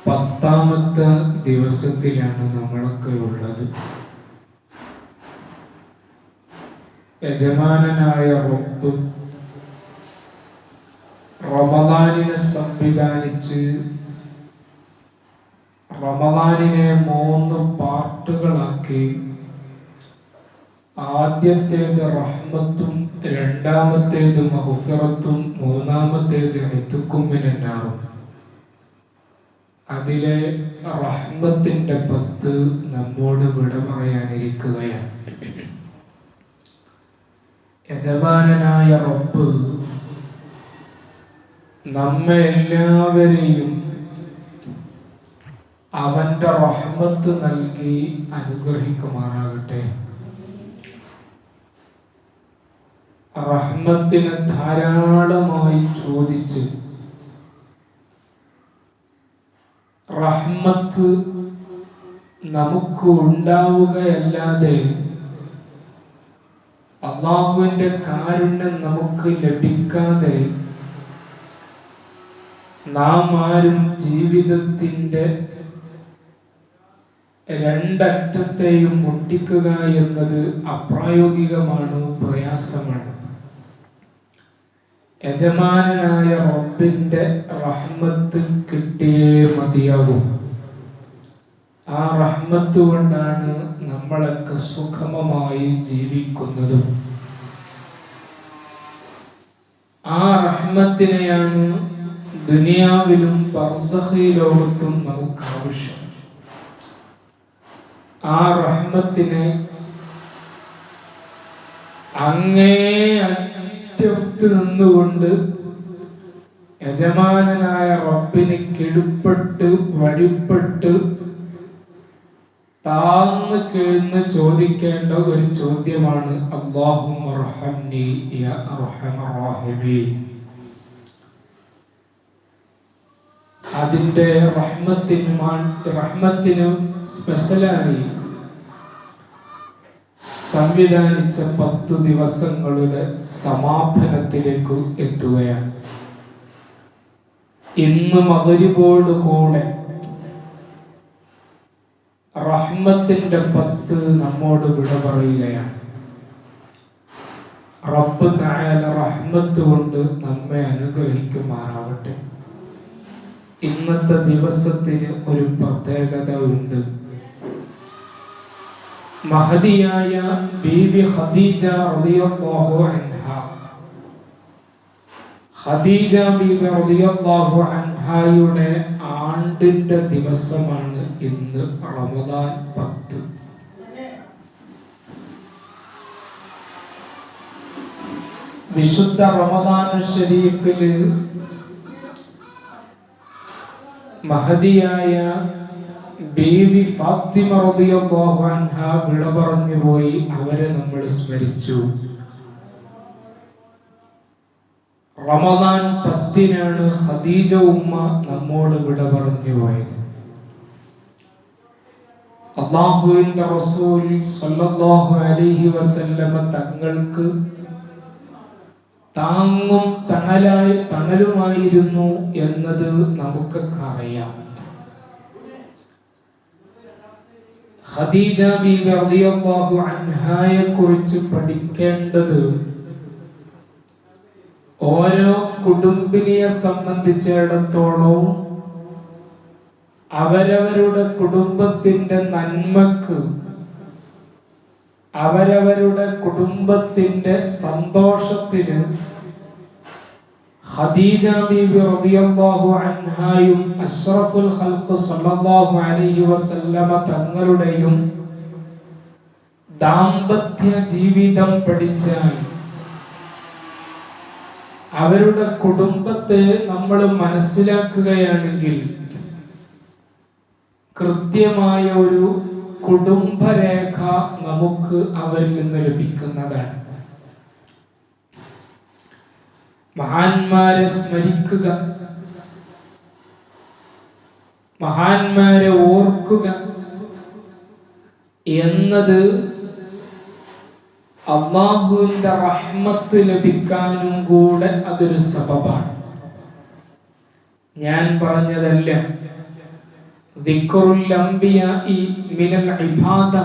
10ാമത്തെ ദിവസത്തിലാണ് നമ്മളൊക്കെ ഉള്ളത്. യജമാനനായ റബ്ബ് റമദാനിനെ സംവിധാനിച്ച് റമദാനിനെ 3 പാർട്ടുകളാക്കി. ആദ്യത്തേത് റഹ്മത്തും, രണ്ടാമത്തേത് മഗ്ഫിറത്തും, മൂന്നാമത്തേത് ഇത്ഖും മിനന്നാറും. അതിലെ റഹ്മത്തിന്റെ 10 നമ്മോട് വിട പറയാനിരിക്കുകയാണ്. യജമാനനായ റബ്ബ് നമ്മെ എല്ലാവരെയും അവന്റെ റഹ്മത്ത് നൽകി അനുഗ്രഹിക്കുമാറാകട്ടെ. റഹ്മത്തിന് ധാരാളമായി ചോദിച്ച് റഹ്മത്ത് നമുക്ക് ഉണ്ടാവുകയല്ലാതെ അല്ലാഹുവിന്റെ കാരുണ്യം നമുക്ക് ലഭിക്കാതെ നാം ആരും ജീവിതത്തിന്റെ രണ്ടറ്റത്തെയും മുട്ടിക്കുക എന്നത് അപ്രായോഗികമാണ്, പ്രയാസമാണ്. യജമാനനായ റബ്ബിന്റെ റഹ്മത്ത് കിട്ടിയേ മതിയാകും. ആ റഹ്മത്ത് കൊണ്ടാണ് നമ്മളൊക്കെ സുഖമമായി ജീവിക്കുന്നതും. ആ റഹ്മത്തിനെയാണ് ദുനിയാവിലും ബർസഖി ലോകത്തും നമുക്ക് ആവശ്യം. ആ റഹ്മത്തിനെ അങ്ങേ അറ്റത്ത് നിന്നുകൊണ്ട് യജമാനനായ റബ്ബിന് കീഴ്പ്പെട്ട് വഴിപ്പെട്ട് താഴ്ന്ന് കീഴ്ന്ന് ചോദിക്കേണ്ട ഒരു ചോദ്യമാണ് അല്ലാഹുമ്മ അർഹംനി യാ അർഹമർ റഹീമീൻ. അതിന്റെ റഹ്മത്തിന് സ്പെഷ്യലായി സംവിധാനിച്ച 10 ദിവസങ്ങളുടെ സമാപനത്തിലേക്ക് എത്തുകയാണ്. ഇന്ന് മഗ്‌രിബോട് കൂടെ റഹ്മത്തിന്റെ 10 നമ്മോട് വിട പറയുകയാണ്. റബ്ബ് തആല റഹ്മത്ത് കൊണ്ട് നമ്മെ അനുഗ്രഹിക്കുമാറാവട്ടെ. ഇന്നത്തെ ദിവസത്തിന് ഒരു പ്രത്യേകത ഉണ്ട്. മഹദിയായ ബീവി ഖദീജ റളിയല്ലാഹു അൻഹ, ഖദീജ ബീവി റളിയല്ലാഹു അൻഹയുടെ ആണ്ടിന്റെ ദിവസമാണ് ഇന്ന് റമദാൻ 10. വിശുദ്ധ റമദാൻ ശരീഫില് മഹദിയായ ബീവി ഫാത്തിമ റളിയല്ലാഹു അൻഹ വിട പറഞ്ഞു പോയി. അവരെ നമ്മൾ സ്മരിച്ചു. റമദാൻ 10-നാണ് ഖദീജ ഉമ്മ നമ്മോട് വിട പറഞ്ഞു പോയത്. അല്ലാഹുവിന്റെ റസൂൽ സ്വല്ലല്ലാഹു അലൈഹി വസല്ലമ തങ്ങൾക്ക് താങ്ങും തണലുമായിരുന്നു എന്നത് നമുക്കൊക്കെ അറിയാം. ഖദീജ ബീവി റളിയല്ലാഹു അൻഹയെ കുറിച്ച് പഠിക്കേണ്ടത് ഓരോ കുടുംബിനിയെ സംബന്ധിച്ചിടത്തോളം അവരവരുടെ കുടുംബത്തിന്റെ നന്മക്ക്, അവരവരുടെ കുടുംബത്തിന്റെ സന്തോഷത്തിന് ഖദീജ ബീവി റളിയല്ലാഹു അൻഹയും അഷ്റഫുൽ ഖൽഖ് സ്വല്ലല്ലാഹു അലൈഹി വസല്ലമ തങ്ങളുടെയും ദാമ്പത്യ ജീവിതം പഠിച്ചാൽ അവരുടെ കുടുംബത്തെ നമ്മൾ മനസ്സിലാക്കുകയാണെങ്കിൽ കൃത്യമായ ഒരു കുടുംബരേഖ നമുക്ക് അവരിൽ നിന്ന് ലഭിക്കുന്നതാണ്. മഹാന്മാരെ സ്മരിക്കുക, മഹാന്മാരെ ഓർക്കുക എന്നത് അല്ലാഹുവിന്റെ റഹ്മത്ത് ലഭിക്കാനും കൂടെ അതൊരു സബബാണ്. ഞാൻ പറഞ്ഞതല്ല, ദിക്റുൽ അംബിയാഇ മിനൽ ഇബാദ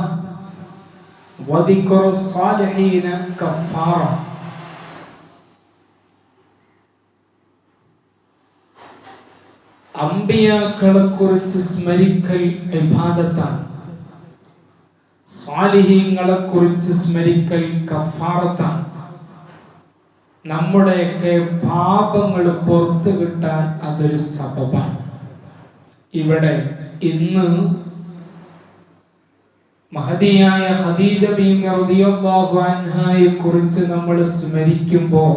വദിക്റുസ് സാലിഹീന കഫാറ. അംബിയാക്കളെ കുറിച്ച് സ്മരിക്കൽ ഇബാദത്താണ്, സാലിഹീങ്ങളെ കുറിച്ച് സ്മരിക്കൽ കഫാറത്താണ്. നമ്മുടെയൊക്കെ പാപങ്ങൾ പുറത്തു കിട്ടാൻ അതൊരു സബബാണ്. ഇവിടെ ഇന്ന് മഹദിയായ ഖദീജ ബീവി റളിയല്ലാഹു അൻഹയെ കുറിച്ച് നമ്മൾ സ്മരിക്കുമ്പോൾ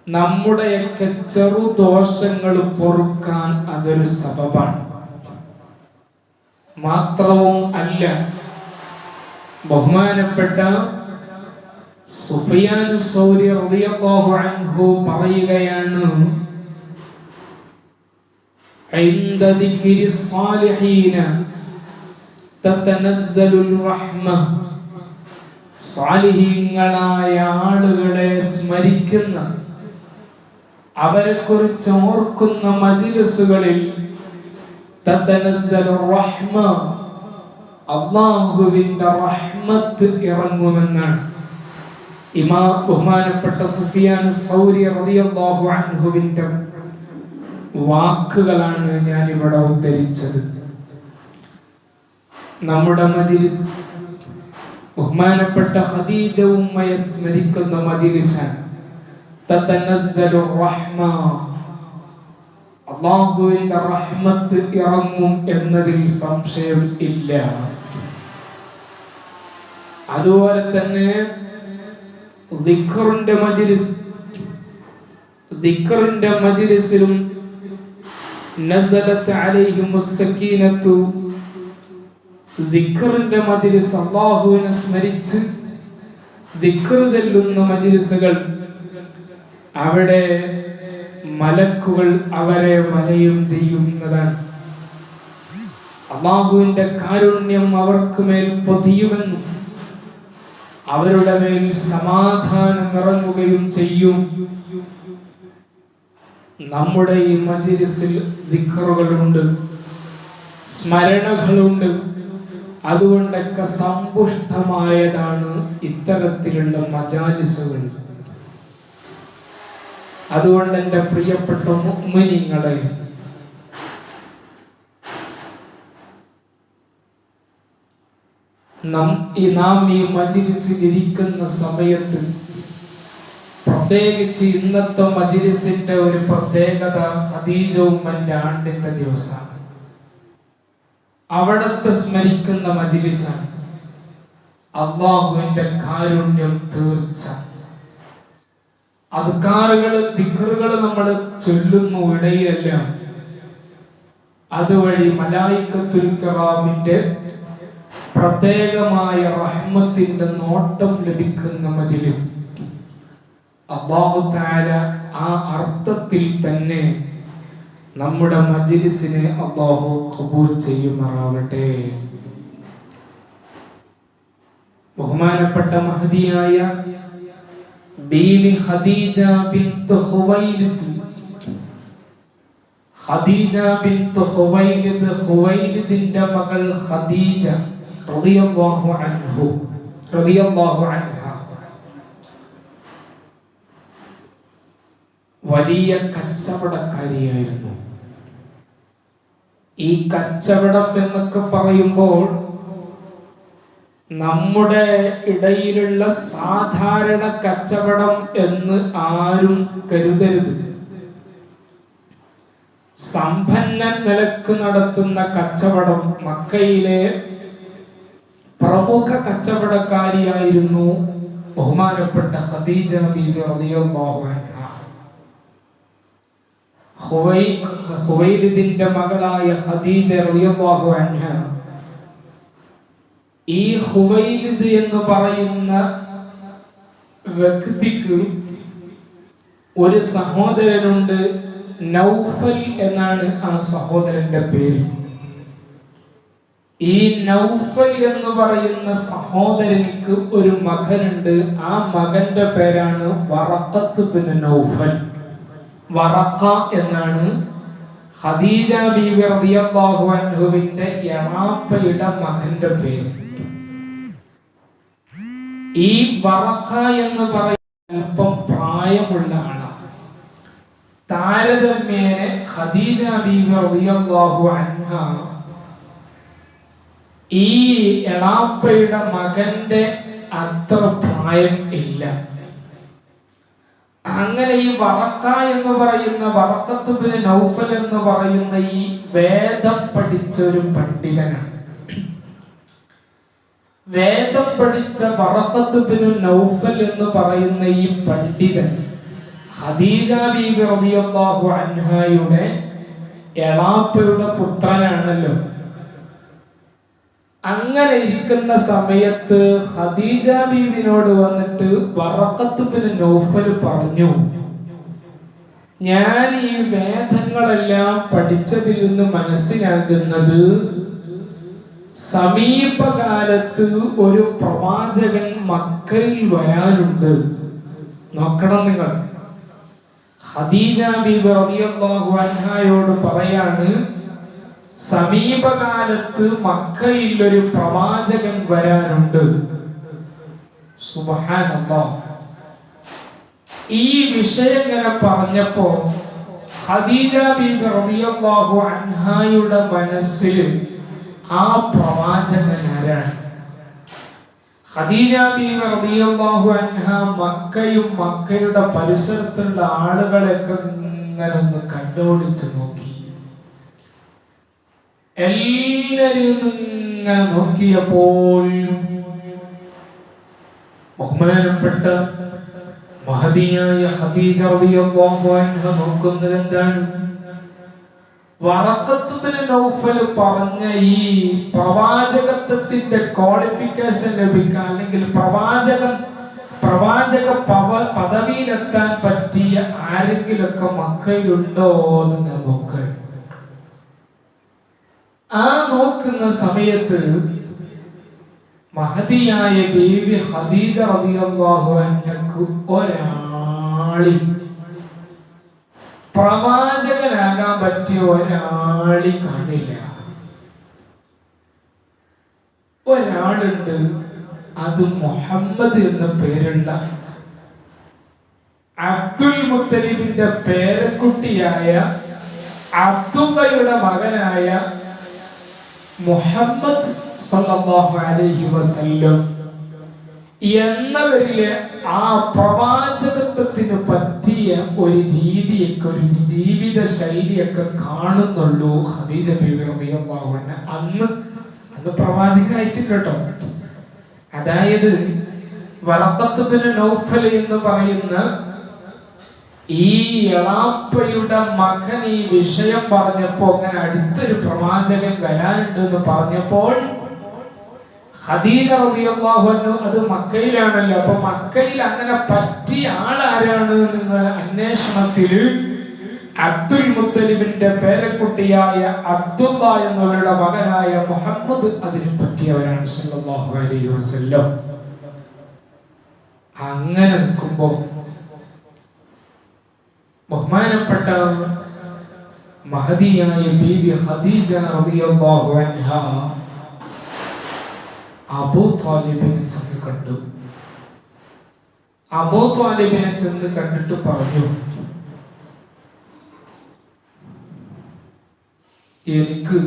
നമ്മുടെയൊക്കെ ചെറുദോഷങ്ങൾ പൊറുക്കാൻ അതൊരു സബബാണ്. മാത്രവും അല്ല, ബഹുമാനപ്പെട്ട സുഫിയാൻ സൗരി റളിയല്ലാഹു അൻഹു പറയുകയാണ്, ഇൻദ ദിക്രി സാലിഹീന തതനസ്സലുൽ റഹ്മ. സാലിഹീങ്ങളായ ആളുകളെ സ്മരിക്കുന്ന, അവരെ കുറിച്ച് ഓർക്കുന്ന മജ്‌ലിസുകളിൽ തതനസ്സലുർ റഹ്മ, അല്ലാഹുവിന്റെ റഹ്മത്ത് ഇറങ്ങുമെന്നാണ്. ബഹുമാനപ്പെട്ട സുഫിയാൻ സൗരി റളിയല്ലാഹു അൻഹുവിന്റെ വാക്കുകളാണ് ഞാൻ ഇവിടെ ഉദ്ധരിച്ചത്. നമ്മുടെ മജ്‌ലിസ് ബഹുമാനപ്പെട്ട ഖദീജ ഉമ്മയെ സ്മരിക്കുന്ന മജ്‌ലിസാണ്. തതനസ്സലുർ റഹ്മ, അല്ലാഹുവിന്റെ റഹ്മത്ത് ഇറങ്ങും എന്നതിൽ സംശയം ഇല്ല. അതുപോലെ തന്നെ ദിക്റിന്റെ മജ്‌ലിസിലും നസലത്ത് അലൈഹിമുസ് സക്കീനത്തു, ദിക്റിന്റെ മജ്‌ലിസ്, അല്ലാഹുവിനെ സ്മരിച്ച് ദിക്ർ ചൊല്ലുന്ന മജ്‌ലിസുകൾ, അവിടെ മലക്കുകൾ അവരെ വലയം ചെയ്യുന്നതാണ്. അല്ലാഹുവിന്റെ കാരുണ്യം അവർക്ക് മേൽ പൊതിയുമെന്നും അവരുടെ മേൽ സമാധാനം ഇറങ്ങുകയും ചെയ്യും. നമ്മുടെ ഈ മജ്‌ലിസിൽ ദിക്റുകളുണ്ട്, സ്മരണകളുണ്ട്. അതുകൊണ്ടൊക്കെ സമ്പുഷ്ടമായതാണ് ഇത്തരത്തിലുള്ള മജാലിസുകൾ. അതുകൊണ്ട് എൻ്റെ പ്രിയപ്പെട്ട മുഅ്മിനീങ്ങളെ, നാം ഈ മജ്‌ലിസിൽ ഇരിക്കുന്ന സമയത്ത്, പ്രത്യേകിച്ച് ഇന്നത്തെ മജ്‌ലിസിന്റെ ഒരു പ്രത്യേകത, ഖദീജ ഉമ്മന്റെ ആണ്ടിന്റെ ദിവസമാണ്. അവിടത്തെ സ്മരിക്കുന്ന മജ്‌ലിസാണ്. അല്ലാഹുവിന്റെ കാരുണ്യം തീർച്ച. അദ്കാറുകൾ, ദിക്റുകൾ നമ്മൾ ചൊല്ലുന്നു ഇടയിലെല്ലാം. അതുവഴി മലായികത്തുൽ കിറാമിന്റെ പ്രത്യേകമായ റഹ്മത്തിന്റെ നോട്ടം ലഭിക്കുന്ന മജ്‌ലിസ്. അല്ലാഹു തആല ആ അർത്ഥത്തിൽ തന്നെ നമ്മുടെ മജ്‌ലിസിനെ അല്ലാഹു ഖബൂൽ ചെയ്യുമാറാവട്ടെ. ബഹുമാനപ്പെട്ട മഹദിയായ ബീവി ഖദീജ ബിൻത് ഖുവൈലിദ്, ഖദീജ ബിൻത് ഖുവൈലിദ്, ഖുവൈലിദിന്റെ മകൾ ഖദീജ റളിയല്ലാഹു അൻഹ വലിയ കച്ചവടക്കാരിയായിരുന്നു. ഈ കച്ചവടം എന്നൊക്കെ പറയുമ്പോൾ നമ്മുടെ ഇടയിലുള്ള സാധാരണ കച്ചവടം എന്ന് ആരും കരുതരുത്. സമ്പന്ന നിലക്ക് നടത്തുന്ന കച്ചവടം, മക്കയിലെ പ്രമുഖ കച്ചവടക്കാരിയായിരുന്നു ബഹുമാനപ്പെട്ട ഖദീജ ബീവി റളിയല്ലാഹു അൻഹ. ഖുവൈലിദിന്റെ മകളായ ഖദീജ റളിയല്ലാഹു അൻഹ, ഈ ഖുവൈലിദ് എന്ന് പറയുന്ന വ്യക്തിക്ക് ഒരു സഹോദരനുണ്ട്, നൗഫൽ എന്നാണ് ആ സഹോദരന്റെ പേര്. ഈ നൗഫൽ എന്ന് പറയുന്ന സഹോദരനിക്ക് ഒരു മകനുണ്ട്. ആ മകന്റെ പേരാണ് വറഖത്ത് ബിൻ നൗഫൽ. വറഖ എന്നാണ് ഖദീജ ബീവി റളിയല്ലാഹു അൻഹുവിന്റെ യമാപ്പയുടെ മകന്റെ പേര്. ഈ വറഖ എന്ന് പറയുന്ന അല്പം പ്രായമുള്ള ആളാണ്. താരതമ്യേന ഖദീജ ബീവി റളിയല്ലാഹു അൻഹ ഈ എളാപ്പയുടെ മകന്റെ അത്ര പ്രായം ഇല്ല. അങ്ങനെ ഈ വറഖ എന്ന് പറയുന്ന വറഖത്ത് ബിൻ നൗഫൽ എന്ന് പറയുന്ന ഈ വേദം പഠിച്ച ഒരു പണ്ഡിതനാണ്. വേദം പഠിച്ച വറഖത്ത് ബിൻ നൗഫൽ എന്ന് പറയുന്ന ഈ പണ്ഡിതൻ ഖദീജ ബീബി റളിയല്ലാഹു അൻഹയുടെ എളാപ്പയുടെ പുത്രനാണല്ലോ. അങ്ങനെ ഇരിക്കുന്ന സമയത്ത് ഖദീജ ബീവിനോട് വന്നിട്ട് വറഖത്ത് ബിൻ നൗഫൽ പറഞ്ഞു, ഞാൻ ഈ വേദങ്ങളെല്ലാം പഠിച്ചതിൽ നിന്ന് മനസ്സിലാകുന്നത് സമീപകാലത്ത് ഒരു പ്രവാചകൻ മക്കയിൽ വരാനുണ്ട്. നോക്കണം നിങ്ങൾ, ഖദീജ ബീബി റളിയല്ലാഹു അൻഹയോട് പറയാണ്, സമീപകാലത്ത് മക്കയിൽ ഒരു പ്രവാചകൻ വരാനുണ്ട്. സുബ്ഹാനല്ലാഹ്. ഈ വിഷയം ഇങ്ങനെ പറഞ്ഞപ്പോ ഖദീജ ബീബി റളിയല്ലാഹു അൻഹയുടെ മനസ്സിൽ ആ പ്രവാചകൻ ആരാണ്? ഖദീജ ബീബി റളിയല്ലാഹു അൻഹ മക്കയും മക്കയുടെ പരിസരത്തുള്ള ആളുകളെയൊക്കെ ഇങ്ങനെ ഒന്ന് കണ്ണോടിച്ച് നോക്കി. എല്ലാവരും ഇങ്ങനെ നോക്കിയപ്പോൾ ബഹുമാനപ്പെട്ട മഹദിയായ ഖദീജ റളിയല്ലാഹു അൻഹ നോക്കുന്നത് എന്താണ്? വറഖത്ത് ബിൻ നൗഫൽ പറഞ്ഞ ഈ പ്രവാചകത്വത്തിന്റെ ക്വാളിഫിക്കേഷൻ ലഭിക്കാൻ, അല്ലെങ്കിൽ പ്രവാചക പദവിയിലെത്താൻ പറ്റിയ ആരെങ്കിലൊക്കെ മക്കയിലുണ്ടോ എന്ന് നോക്കുക. ആ നോക്കുന്ന സമയത്ത് മഹദിയായ ബീവി ഖദീജ റളിയല്ലാഹു അൻഹക്ക് ഒരാളി, പ്രവാചകനാകാൻ പറ്റിയ ഒരാളി കാണില്ല. ഒരാളുണ്ട്, അത് മുഹമ്മദ് എന്ന പേരുള്ള അബ്ദുൽ മുത്തലിബിന്റെ പേരക്കുട്ടിയായ അബ്ദുള്ളയുടെ മകനായ മുഹമ്മദ് സല്ലല്ലാഹു അലൈഹി വസല്ലം എന്നവരിലെ ആ പ്രവാചകത്വത്തിന് പറ്റിയ ഒരു രീതിയൊക്കെ, ഒരു ജീവിത ശൈലിയൊക്കെ കാണുന്നുള്ളൂ ഖദീജ ബീവി റളിയല്ലാഹു അൻഹ. അന്ന് പ്രവാചകനായിട്ട് കേട്ടോ. അതായത് വറഖത്ത് ബിൻ നൗഫൽ എന്ന് പറയുന്ന ഈ എളാപ്പയുടെ മകൻ ഈ വിഷയം പറഞ്ഞപ്പോ, അങ്ങനെ അടുത്തൊരു പ്രവാചകൻ വരാനുണ്ട് എന്ന് പറഞ്ഞപ്പോൾ ഖദീജ റളിയല്ലാഹു അൻഹ അത് മക്കയിലാണല്ലോ. അപ്പൊ മക്കയിൽ അങ്ങനെ പറ്റിയ ആളാരാണ് നിങ്ങൾ അന്വേഷണത്തിൽ അബ്ദുൽ മുത്തലിബിന്റെ പേരക്കുട്ടിയായ അബ്ദുള്ള എന്നവരുടെ മകനായ മുഹമ്മദ് അതിന് പറ്റിയവരാണ് സല്ലല്ലാഹു അലൈഹി വസല്ലം. അങ്ങനെ നിൽക്കുമ്പോ ബഹുമാനപ്പെട്ട മഹദിയായ ബീബി ഖദീജ റളിയല്ലാഹു അൻഹ അബൂ ത്വാലിബിനെ ചെന്ന് കണ്ടു. അബൂ ത്വാലിബിനെ ചെന്ന് കണ്ടിട്ട് പറഞ്ഞു, എനിക്ക്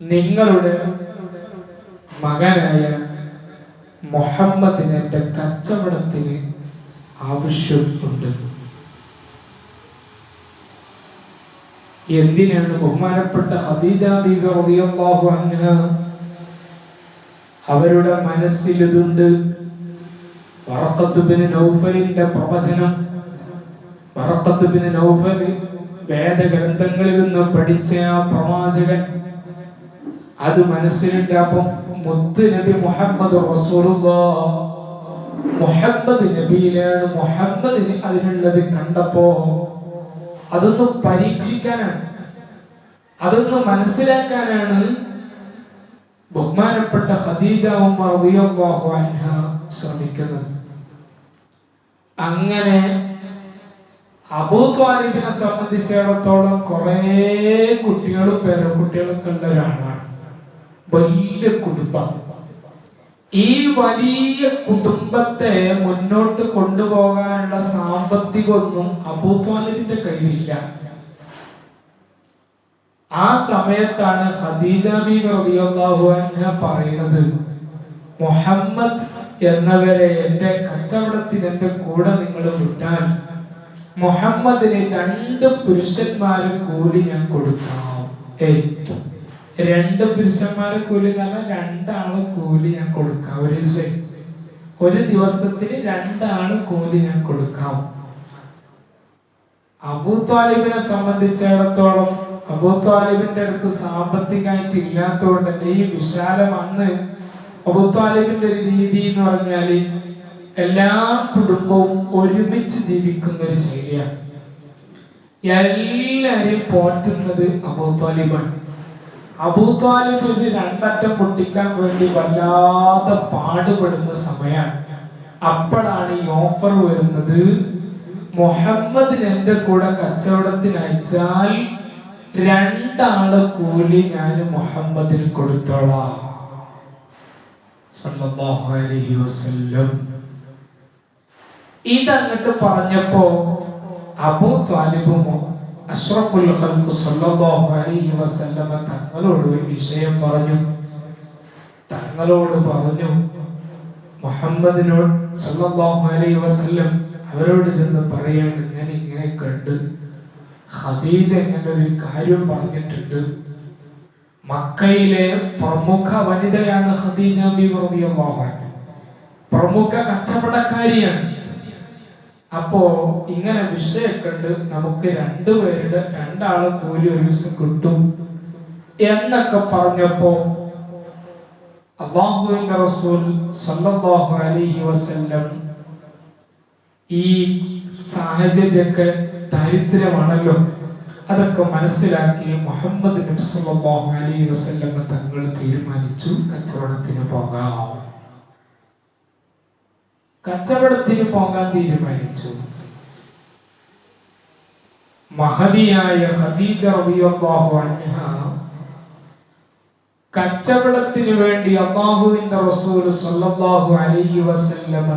നിങ്ങളുടെ മകനായ മുഹമ്മദിനെ എന്റെ കച്ചവടത്തിന് ആവശ്യമുണ്ട്. എന്തിനാണ്? ബഹുമാനപ്പെട്ട ഖദീജ ബീവി റളിയല്ലാഹു അൻഹ അവരുടെ മനസ്സിൽ ഇതുണ്ട്. വറഖത്ത് ബിൻ നൗഫലിന്റെ പ്രവചനം, വറഖത്ത് ബിൻ നൗഫൽ വേദഗ്രന്ഥങ്ങളിൽ നിന്ന് പഠിച്ച ആ പ്രവാചകൻ, അത് മനസ്സിലുണ്ട്. അപ്പം മുത്ത് നബി മുഹമ്മദ് റസൂലുള്ളാഹ്, മുഹമ്മദ് നബിയിലാണ്, മുഹമ്മദിന് അതിനുള്ളത് കണ്ടപ്പോ അതൊന്ന് പരീക്ഷിക്കാനാണ്, അതൊന്ന് മനസ്സിലാക്കാനാണ് ബഹുമാനപ്പെട്ട ഖദീജ ഉമ്മ റളിയല്ലാഹു അൻഹ ശ്രമിക്കുന്നത്. അങ്ങനെ അബൂ ത്വാലിബിനെ സംബന്ധിച്ചിടത്തോളം കുറേ കുട്ടികളും പേരക്കുട്ടികളൊക്കെ ഉള്ള ഒരാളാണ്. വലിയ കുടുംബം. ഈ വലിയ കുടുംബത്തെ മുന്നോട്ട് കൊണ്ടുപോകാനുള്ള സാമ്പത്തികമൊന്നും അബൂ ത്വാലിബിന്റെ കയ്യിലില്ല. ആ സമയത്താണ് ഖദീജ ബീവി റളിയല്ലാഹു അൻഹ പറയുന്നത്, മുഹമ്മദ് എന്നവരെ എന്റെ കച്ചവടത്തിന് എന്റെ കൂടെ നിങ്ങൾ വിട്ടാൽ മുഹമ്മദിന് 2 പുരുഷന്മാരെ കൂലി ഞാൻ കൊടുക്കാം. 2 പുരുഷന്മാരെ കൂലി എന്ന് പറഞ്ഞാൽ 2 ആള് കൂലി ഞാൻ കൊടുക്കാം. ഒരു ദിവസത്തിന് 2 ആള് കൂലി ഞാൻ കൊടുക്കാം. അബൂ ത്വാലിബിനെ സംബന്ധിച്ചിടത്തോളം അബൂ ത്വാലിബിന്റെ അടുത്ത് സാമ്പത്തികമായിട്ട് ഇല്ലാത്തതുകൊണ്ട് തന്നെ ഈ വിശാലം അന്ന് അബൂ ത്വാലിബിന്റെ ഒരു രീതി എന്ന് പറഞ്ഞാല് എല്ലാ കുടുംബവും ഒരുമിച്ച് ജീവിക്കുന്ന ഒരു ശൈലിയാണ്. എല്ലാരെയും പോറ്റുന്നത് അബൂ ത്വാലിബാണ്. അബൂ ത്വാലിബ് ഇത് 2 അറ്റം പൊട്ടിക്കാൻ വേണ്ടി വല്ലാതെ പാടുപെടുന്ന സമയമാണ്. അപ്പോഴാണ് ഈ ഓഫർ വരുന്നത്, മുഹമ്മദിന് എന്റെ കൂടെ കച്ചവടത്തിന് അയച്ചാൽ 2 ആള് കൂലി ഞാൻ മുഹമ്മദിന് കൊടുത്തോളാം സല്ലല്ലാഹു അലൈഹി വസല്ലം. ഇതങ്ങട്ട് പറഞ്ഞപ്പോ അബൂ ത്വാലിബ് അഷ്റഫുൽ ഖൽഖ് സല്ലല്ലാഹു അലൈഹി വസല്ലം തങ്ങളോട് ഒരു വിഷയം പറഞ്ഞു. തങ്ങളോട് പറഞ്ഞു, മുഹമ്മദിനോട് സല്ലല്ലാഹു അലൈഹി വസല്ലം അവരോട് ചെന്ന് പറയാണ്, ഞാൻ ഇങ്ങനെ കണ്ടു ഖദീജ ഇങ്ങനെ ഒരു കാര്യം പറഞ്ഞിട്ടുണ്ട്. മക്കയിലെ പ്രമുഖ വനിതയാണ് ഖദീജ ബീവി റളിയല്ലാഹു അൻഹ. പ്രമുഖ കച്ചവടക്കാരിയാണ്. അപ്പോ ഇങ്ങനെ വിഷയമൊക്കെ ഉണ്ട്, നമുക്ക് 2 ആള് കൂലി ഒരു ദിവസം കിട്ടും എന്നൊക്കെ പറഞ്ഞപ്പോ അല്ലാഹുവിന്റെ റസൂൽ സല്ലല്ലാഹു അലൈഹി വസല്ലം ഈ സാഹചര്യമൊക്കെ ദാരിദ്ര്യമാണല്ലോ, അതൊക്കെ മനസ്സിലാക്കി മുഹമ്മദ് നബി സല്ലല്ലാഹു അലൈഹി വസല്ലം തങ്ങൾ തീരുമാനിച്ചു കച്ചവടത്തിന് പോകാൻ തീരുമാനിച്ചു. മഹദിയായ ഖദീജ റളിയല്ലാഹു അൻഹ കച്ചവടത്തിന് വേണ്ടി അല്ലാഹുവിന്റെ റസൂൽ സല്ലല്ലാഹു അലൈഹി വസല്ലം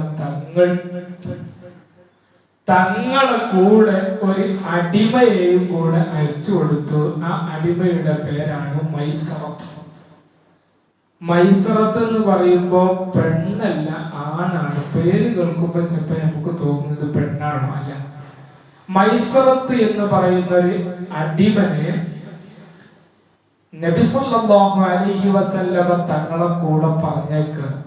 തങ്ങളെ കൂടെ ഒരു അടിമയെയും കൂടെ അയച്ചു കൊടുത്തു. ആ അടിമയുടെ പേരാണ് മൈസറത്ത്. മൈസറത്ത് എന്ന് പറയുമ്പോ പെണ്ണല്ല, ആണാണ്. പേര് കേൾക്കുമ്പോ ചിലപ്പോ നമുക്ക് തോന്നുന്നത് പെണ്ണാണോ, അല്ല. മൈസറത്ത് എന്ന് പറയുന്ന ഒരു അടിമനെ നബി സല്ലല്ലാഹു അലൈഹി വസല്ലം തങ്ങളെ കൂടെ പറഞ്ഞേക്കാണ്.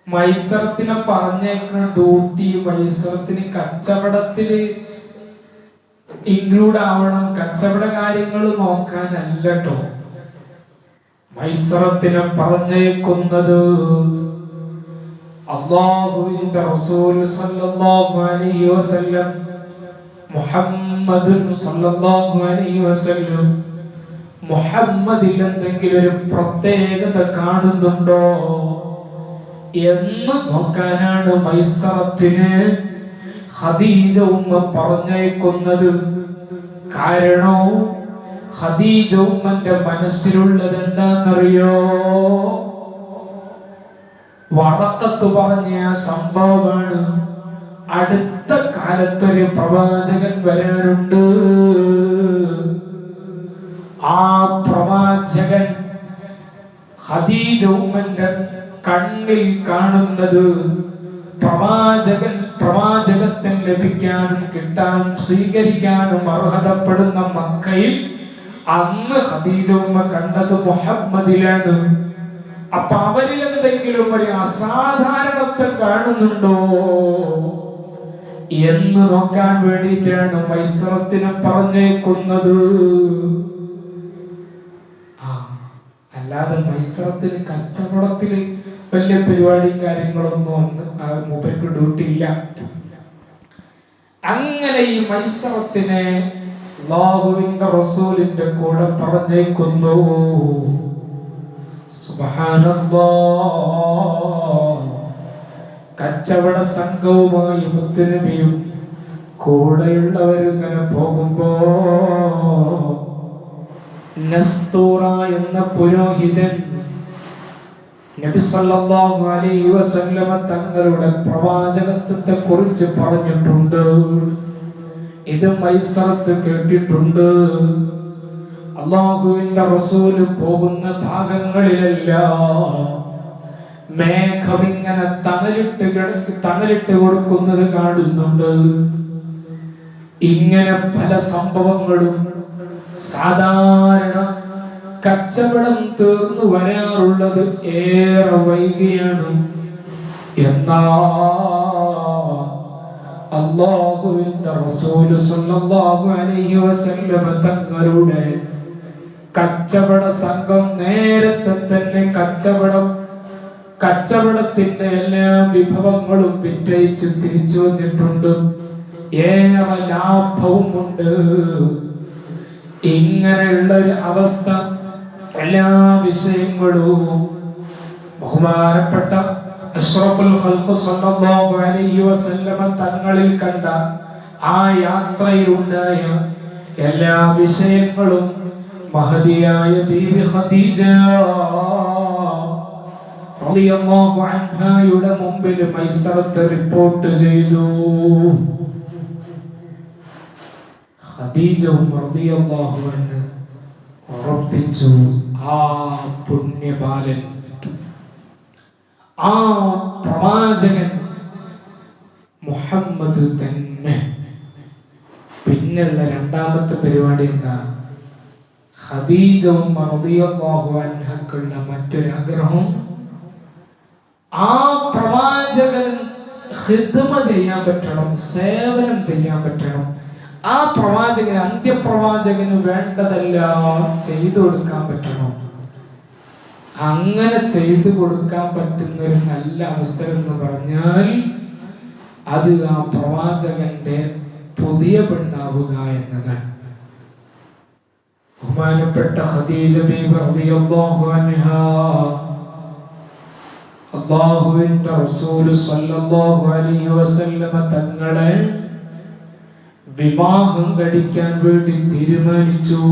മൈസറത്തിനെ പറഞ്ഞേക്കുന്ന ഡ്യൂട്ടി മൈസറത്തിന് കച്ചവടത്തില് ഇൻക്ലൂഡ് ആവണം, കച്ചവട കാര്യങ്ങൾ നോക്കാനല്ല ട്ടോ. മൈസറത്തിനെ പറഞ്ഞേക്കുന്നത് അല്ലാഹുവിന്റെ റസൂൽ സല്ലല്ലാഹു അലൈഹി വസല്ലം മുഹമ്മദ് സല്ലല്ലാഹു അലൈഹി വസല്ലം മുഹമ്മദിൽ എന്തെങ്കിലും ഒരു പ്രത്യേകത കാണുന്നുണ്ടോ എന്ന് നോക്കാനാണ് മൈസറത്തിന് ഖദീജ ഉമ്മ പറഞ്ഞേക്കുന്നത്. കാരണം ഖദീജ ഉമ്മന്റെ മനസ്സിലുള്ളത് എന്താണെന്നറിയോ? വറഖത്ത് പറഞ്ഞ സംഭവമാണ്. അടുത്ത കാലത്തൊരു പ്രവാചകൻ വരാനുണ്ട്. ആ പ്രവാചകൻ ഖദീജ ഉമ്മന്റെ കണ്ണിൽ കാണുന്നത് പ്രവാചകത്വം ലഭിക്കാനും കിട്ടാനും സ്വീകരിക്കാനും അർഹതപ്പെടുന്ന മക്കയിൽ അന്ന് ഖദീജ ഉമ്മ കണ്ടത് മുഹമ്മദിലാണ്. അപ്പൊ അവരിൽ എന്തെങ്കിലും ഒരു അസാധാരണത്വം കാണുന്നുണ്ടോ എന്ന് നോക്കാൻ വേണ്ടിയിട്ടാണ് മൈസറത്തിനെ പറഞ്ഞേക്കുന്നത്. അല്ലാതെ മൈസറത്തിന് കച്ചവടത്തിൽ വലിയ പരിപാടി കാര്യങ്ങളൊന്നും മൂപ്പർക്ക് ഡ്യൂട്ടി ഇല്ല. അങ്ങനെ ഈ മൈസറത്തിനെ അല്ലാഹുവിന്റെ റസൂലിന്റെ കൂടെ പറഞ്ഞേക്കുന്നു. സുബ്ഹാനല്ലാഹ്. കച്ചവട സംഘവുമായി മുത്തുനബിയും കൂടെയുള്ളവരിങ്ങനെ പോകുമ്പോ നസ്തൂറ എന്ന പുരോഹിതൻ നബി സല്ലല്ലാഹു അലൈഹി വസല്ലമ തങ്ങളുടെ പ്രവാചകത്വത്തെ കുറിച്ച് പറഞ്ഞിട്ടുണ്ട്. ഇത് മൈസറത്ത് കേട്ടിട്ടുണ്ട്. അല്ലാഹുവിന്റെ റസൂല് പോകുന്ന ഭാഗങ്ങളിലെല്ലാം മേഘം ഇങ്ങനെ തണലിട്ട് കൊടുക്കുന്നത് കാണുന്നുണ്ട്. ഇങ്ങനെ പല സംഭവങ്ങളും സാധാരണ കച്ചവടം തീർന്നു വരാറുള്ളത് ഏറെ വൈകിയാണ്. എന്നാ അല്ലാഹുവിന്റെ റസൂൽ സല്ലല്ലാഹു അലൈഹി വസല്ലം തങ്ങളുടെ കച്ചവട സംഘം നേരത്തെ തന്നെ കച്ചവടത്തിന്റെ എല്ലാ വിഭവങ്ങളും വിറ്റഴിച്ച് തിരിച്ചു വന്നിട്ടുണ്ട്. ഏറെ ലാഭവും ഉണ്ട്. ഇങ്ങനെയുള്ള ഒരു അവസ്ഥ എല്ലാ വിഷയങ്ങളും ബഹുമാനപ്പെട്ട അഷ്റഫുൽ ഖൽഖ് സല്ലല്ലാഹു അലൈഹി വസല്ലം തങ്ങളിൽ കണ്ട ആ യാത്രയിലുണ്ടായ എല്ലാ വിഷയങ്ങളും മഹദിയായ ബീവി ഖദീജ റളിയല്ലാഹു അൻഹായുടെ മുമ്പിൽ മൈസറത്ത് റിപ്പോർട്ട് ചെയ്തു. ഖദീജ റളിയല്ലാഹു അൻഹ ഉറപ്പിച്ചു, ആ പുണ്യബാലൻ, ആ പ്രവാചകൻ മുഹമ്മദ് തന്നെ. പിന്നെയുള്ള രണ്ടാമത്തെ പരിപാടി എന്താ? ഖദീജ റളിയല്ലാഹു അൻഹക്കുള്ള മറ്റൊരാഗ്രഹം, ആ പ്രവാചകന് ഖിദ്മ ചെയ്യാൻ പറ്റണം, സേവനം ചെയ്യാൻ പറ്റണം. ആ പ്രവാചകന്, അന്ത്യപ്രവാചകന് വേണ്ടതെല്ലാം ചെയ്തു കൊടുക്കാൻ പറ്റണം. അങ്ങനെ ചെയ്തു കൊടുക്കാൻ പറ്റുന്ന ഒരു നല്ല അവസരം എന്ന് പറഞ്ഞാൽ അത് ആ പ്രവാചകന്റെ പുതിയ പെണ്ണാവുക എന്നതാണ്. ബഹുമാനപ്പെട്ട ഖദീജ ബീവി റളിയല്ലാഹു അൻഹാ അല്ലാഹുവിന്റെ റസൂൽ സല്ലല്ലാഹു അലൈഹി വസല്ലം തങ്ങളെ വിവാഹം കഴിക്കാൻ വേണ്ടി തീരുമാനിച്ചു.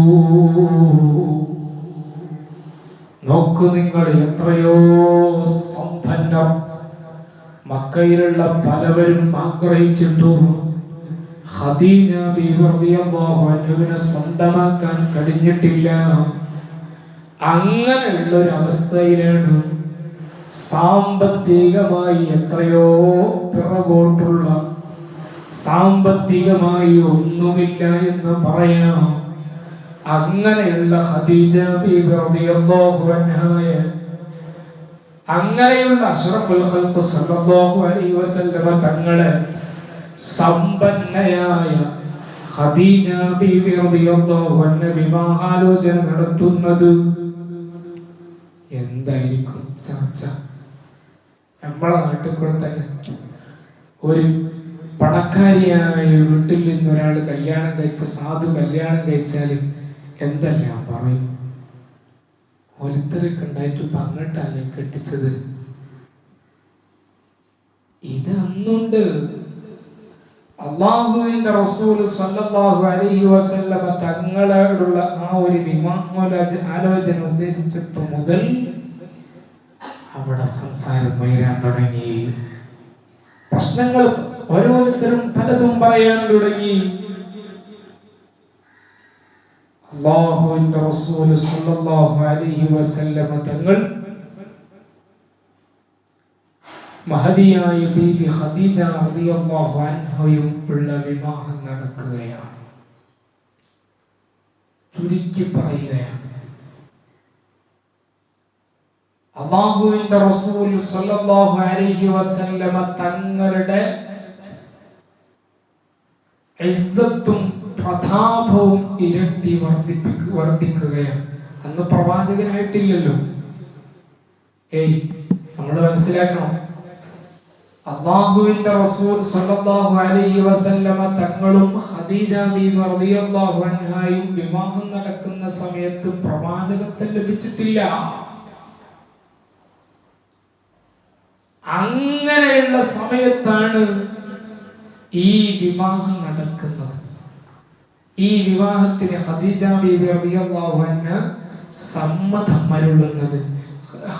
നോക്കൂ നിങ്ങൾ, എത്രയോ സമ്പന്നർ മക്കയിലുള്ള പലവരും ആഗ്രഹിച്ചിട്ടു ഖദീജ ബീവി റളിയല്ലാഹു അൻഹയെ സ്വന്തമാക്കാൻ കഴിഞ്ഞിട്ടില്ല. അങ്ങനെയുള്ള ഒരു അവസ്ഥയിലാണ് സാമ്പത്തികമായി എത്രയോ പിറകോട്ടുള്ള, സാമ്പത്തികമായി ഒന്നുമില്ല എന്ന് പറയാം. അങ്ങനെയുള്ള ഖദീജ ബീവി റളിയല്ലാഹു അൻഹയെ, അങ്ങനെയുള്ള അഷ്റഫുൽ ഖൽഖ് സല്ലല്ലാഹു അലൈഹി വസല്ലം തങ്ങളെ സമ്പന്നയായ ഖദീജ ബീവി റളിയല്ലാഹു അൻഹ വിവാഹാലോചന നടത്തുന്നത് എന്തായിരിക്കും ചർച്ച? നമ്മളെ നാട്ടിൽ കൂടെ തന്നെ ഒരു പണക്കാരിയായ വീട്ടിൽ നിന്ന് ഒരാൾ കല്യാണം കഴിച്ച, സാധു കല്യാണം കഴിച്ചാൽ എന്തെല്ലാം പറയും? ഒലിത്തരൊക്കെ ഉണ്ടായിട്ട് അങ്ങോട്ടല്ലേ കെട്ടിച്ചത്. ഇത് അന്നുണ്ട്. അല്ലാഹുവിന്റെ റസൂൽ സല്ലല്ലാഹു അലൈഹി വസല്ലം തങ്ങളോടുള്ള ആ ഒരു വിവാഹാലോചന ഉദ്ദേശിച്ചപ്പോൾ മുതൽ അവിടെ സംസാരം വരാൻ തുടങ്ങി. പ്രശ്നങ്ങൾ ഓരോരുത്തരും പലതും പറയാൻ തുടങ്ങി. അല്ലാഹുവിന്റെ റസൂൽ സല്ലല്ലാഹു അലൈഹി വസല്ലം തങ്ങൾ മഹദിയായ ബീബി ഖദീജ റളിയല്ലാഹു അൻഹയും ഉള്ള വിവാഹം നടക്കുകയാണ്. ചുരുക്കി പറയുകയാണ്, അല്ലാഹുവിന്റെ റസൂൽ സല്ലല്ലാഹു അലൈഹി വസല്ലം തങ്ങളുടെ ഇസ്സത്തും പ്രതാപവും ഇരട്ടി വർദ്ധിക്കുകയാണ്. അന്ന് പ്രവാചകനായിട്ടില്ലല്ലോ. നമ്മൾ മനസ്സിലാക്കണം, അല്ലാഹുവിന്റെ റസൂൽ സല്ലല്ലാഹു അലൈഹി വസല്ലം തങ്ങളും ഖദീജ ബീവി റളിയല്ലാഹു അൻഹയും വിവാഹം നടക്കുന്ന സമയത്ത് പ്രവാചകത്വം ലഭിച്ചിട്ടില്ല. അങ്ങനെയുള്ള സമയത്താണ് ഈ വിവാഹം നടക്കുന്നത്. ഈ വിവാഹത്തിന് ഖദീജ ബീബി റളിയല്ലാഹു അൻഹ സമ്മതം അരുളുന്നത്.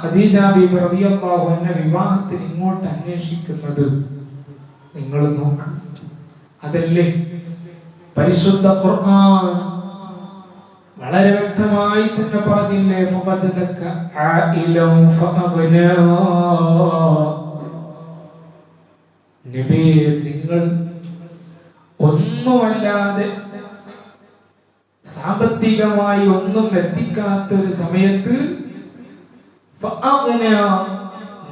ഖദീജ ബീബി റളിയല്ലാഹു അൻഹ വിവാഹത്തിന് ഇങ്ങോട്ട് അന്വേഷിക്കുന്നത് നിങ്ങൾ നോക്ക്. അതല്ലേ പരിശുദ്ധ ഖുർആൻ വളരെ വ്യക്തമായി തന്നെ പറഞ്ഞില്ലേ, ഫവജദക ആയിലൻ ഫഅഗ്നാ. നബിയെ, നിങ്ങൾ ഒന്നുമല്ലാതെ സാമ്പത്തികമായി ഒന്നും എത്തിക്കാത്ത ഒരു സമയത്ത് ഫഅഗ്നാ,